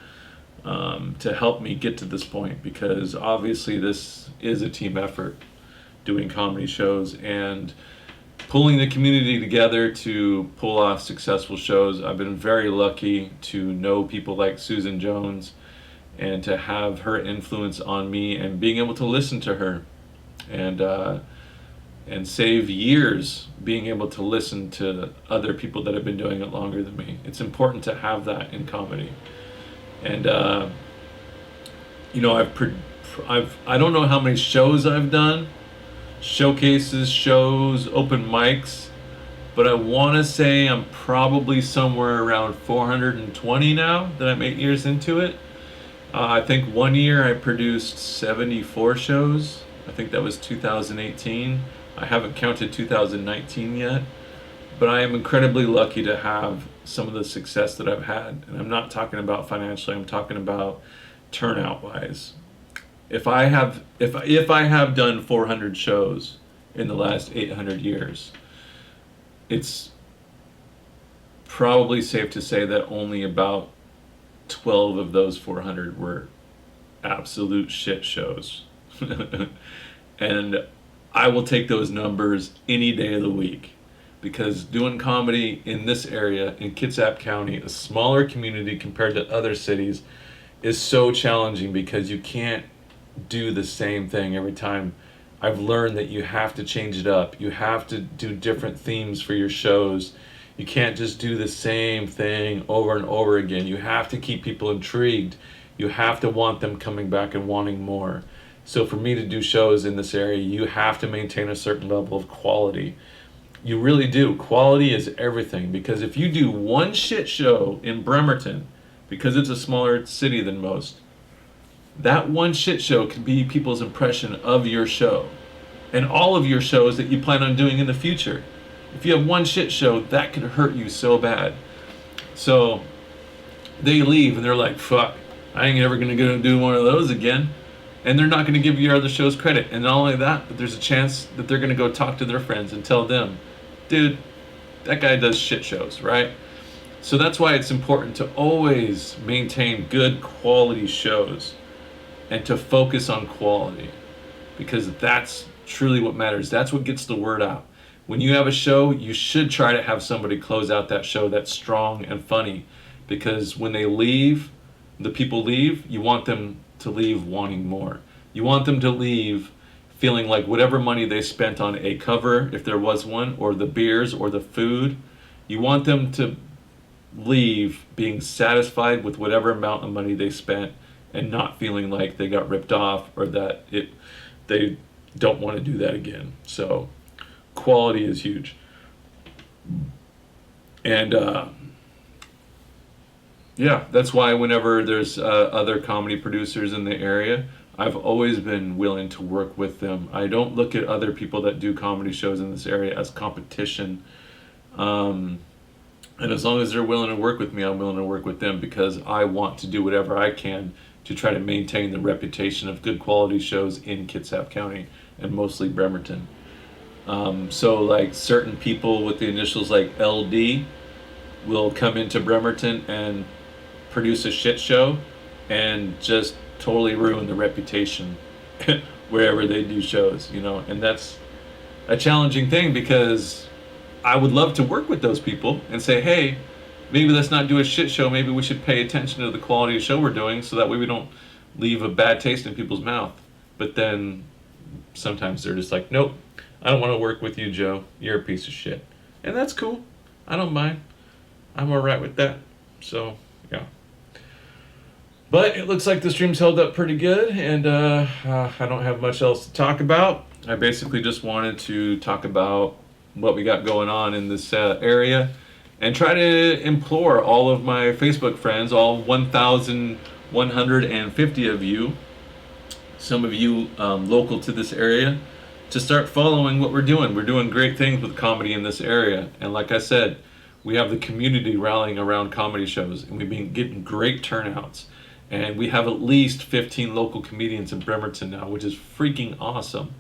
to help me get to this point, because obviously this is a team effort, doing comedy shows and pulling the community together to pull off successful shows. I've been very lucky to know people like Susan Jones and to have her influence on me and being able to listen to her and save years being able to listen to other people that have been doing it longer than me. It's important to have that in comedy. And I don't know how many shows I've done, showcases, shows, open mics, but I want to say I'm probably somewhere around 420 now that I'm 8 years into it. I think one year I produced 74 shows. I think that was 2018. I haven't counted 2019 yet, but I am incredibly lucky to have some of the success that I've had. And I'm not talking about financially, I'm talking about turnout wise. If I have done 400 shows in the last 800 years, it's probably safe to say that only about 12 of those 400 were absolute shit shows. And I will take those numbers any day of the week, because doing comedy in this area, in Kitsap County, a smaller community compared to other cities, is so challenging because you can't do the same thing every time. I've learned that you have to change it up. You have to do different themes for your shows. You can't just do the same thing over and over again. You have to keep people intrigued. You have to want them coming back and wanting more. So for me to do shows in this area, you have to maintain a certain level of quality. You really do. Quality is everything, because if you do one shit show in Bremerton, because it's a smaller city than most, that one shit show can be people's impression of your show and all of your shows that you plan on doing in the future. If you have one shit show, that could hurt you so bad. So they leave and they're like, fuck, I ain't ever gonna go do one of those again. And they're not gonna give your other shows credit. And not only that, but there's a chance that they're gonna go talk to their friends and tell them, dude, that guy does shit shows, right? So that's why it's important to always maintain good quality shows and to focus on quality, because that's truly what matters. That's what gets the word out. When you have a show, you should try to have somebody close out that show that's strong and funny, because when they leave, the people leave, you want them to leave wanting more. You want them to leave feeling like whatever money they spent on a cover, if there was one, or the beers or the food, you want them to leave being satisfied with whatever amount of money they spent and not feeling like they got ripped off or that they don't want to do that again. So quality is huge. And yeah, that's why whenever there's other comedy producers in the area, I've always been willing to work with them. I don't look at other people that do comedy shows in this area as competition. And as long as they're willing to work with me, I'm willing to work with them, because I want to do whatever I can to try to maintain the reputation of good quality shows in Kitsap County and mostly Bremerton. So like certain people with the initials like LD will come into Bremerton and produce a shit show and just totally ruin the reputation wherever they do shows, and that's a challenging thing, because I would love to work with those people and say, hey, maybe let's not do a shit show. Maybe we should pay attention to the quality of show we're doing, so that way we don't leave a bad taste in people's mouth. But then sometimes they're just like, nope, I don't want to work with you, Joe. You're a piece of shit. And that's cool. I don't mind. I'm all right with that. So, yeah. But it looks like the stream's held up pretty good, and I don't have much else to talk about. I basically just wanted to talk about what we got going on in this area, and try to implore all of my Facebook friends, all 1,150 of you, some of you local to this area to start following what we're doing. We're doing great things with comedy in this area. And like I said, we have the community rallying around comedy shows, and we've been getting great turnouts. And we have at least 15 local comedians in Bremerton now, which is freaking awesome.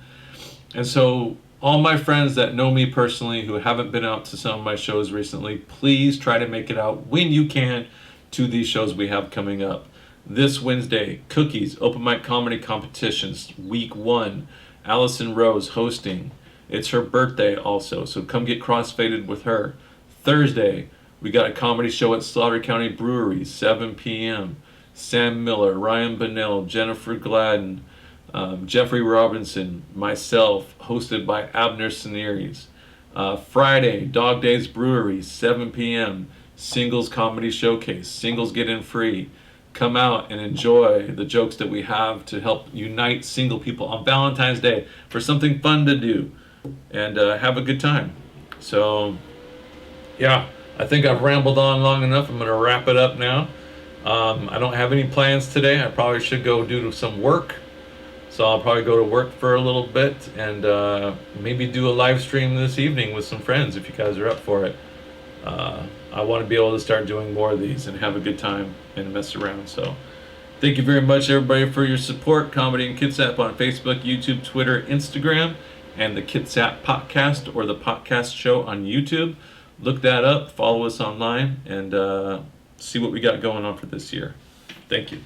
And so, all my friends that know me personally who haven't been out to some of my shows recently, please try to make it out when you can to these shows we have coming up. This Wednesday, Cookies, Open Mic Comedy Competitions, Week 1. Allison Rose hosting. It's her birthday also, so come get crossfaded with her. Thursday, we got a comedy show at Slaughter County Brewery, 7 p.m. Sam Miller, Ryan Bonnell, Jennifer Gladden, Jeffrey Robinson, myself, hosted by Abner Seneries. Friday, Dog Days Brewery, 7 p.m. Singles Comedy Showcase. Singles get in free. Come out and enjoy the jokes that we have to help unite single people on Valentine's Day for something fun to do and have a good time. So, yeah, I think I've rambled on long enough. I'm going to wrap it up now. I don't have any plans today. I probably should go do some work. So I'll probably go to work for a little bit and maybe do a live stream this evening with some friends if you guys are up for it. I want to be able to start doing more of these and have a good time and mess around. So thank you very much, everybody, for your support. Comedy in Kitsap on Facebook, YouTube, Twitter, Instagram, and the Kitsap Potcast or the Potcast Show on YouTube. Look that up, follow us online, and see what we got going on for this year. Thank you.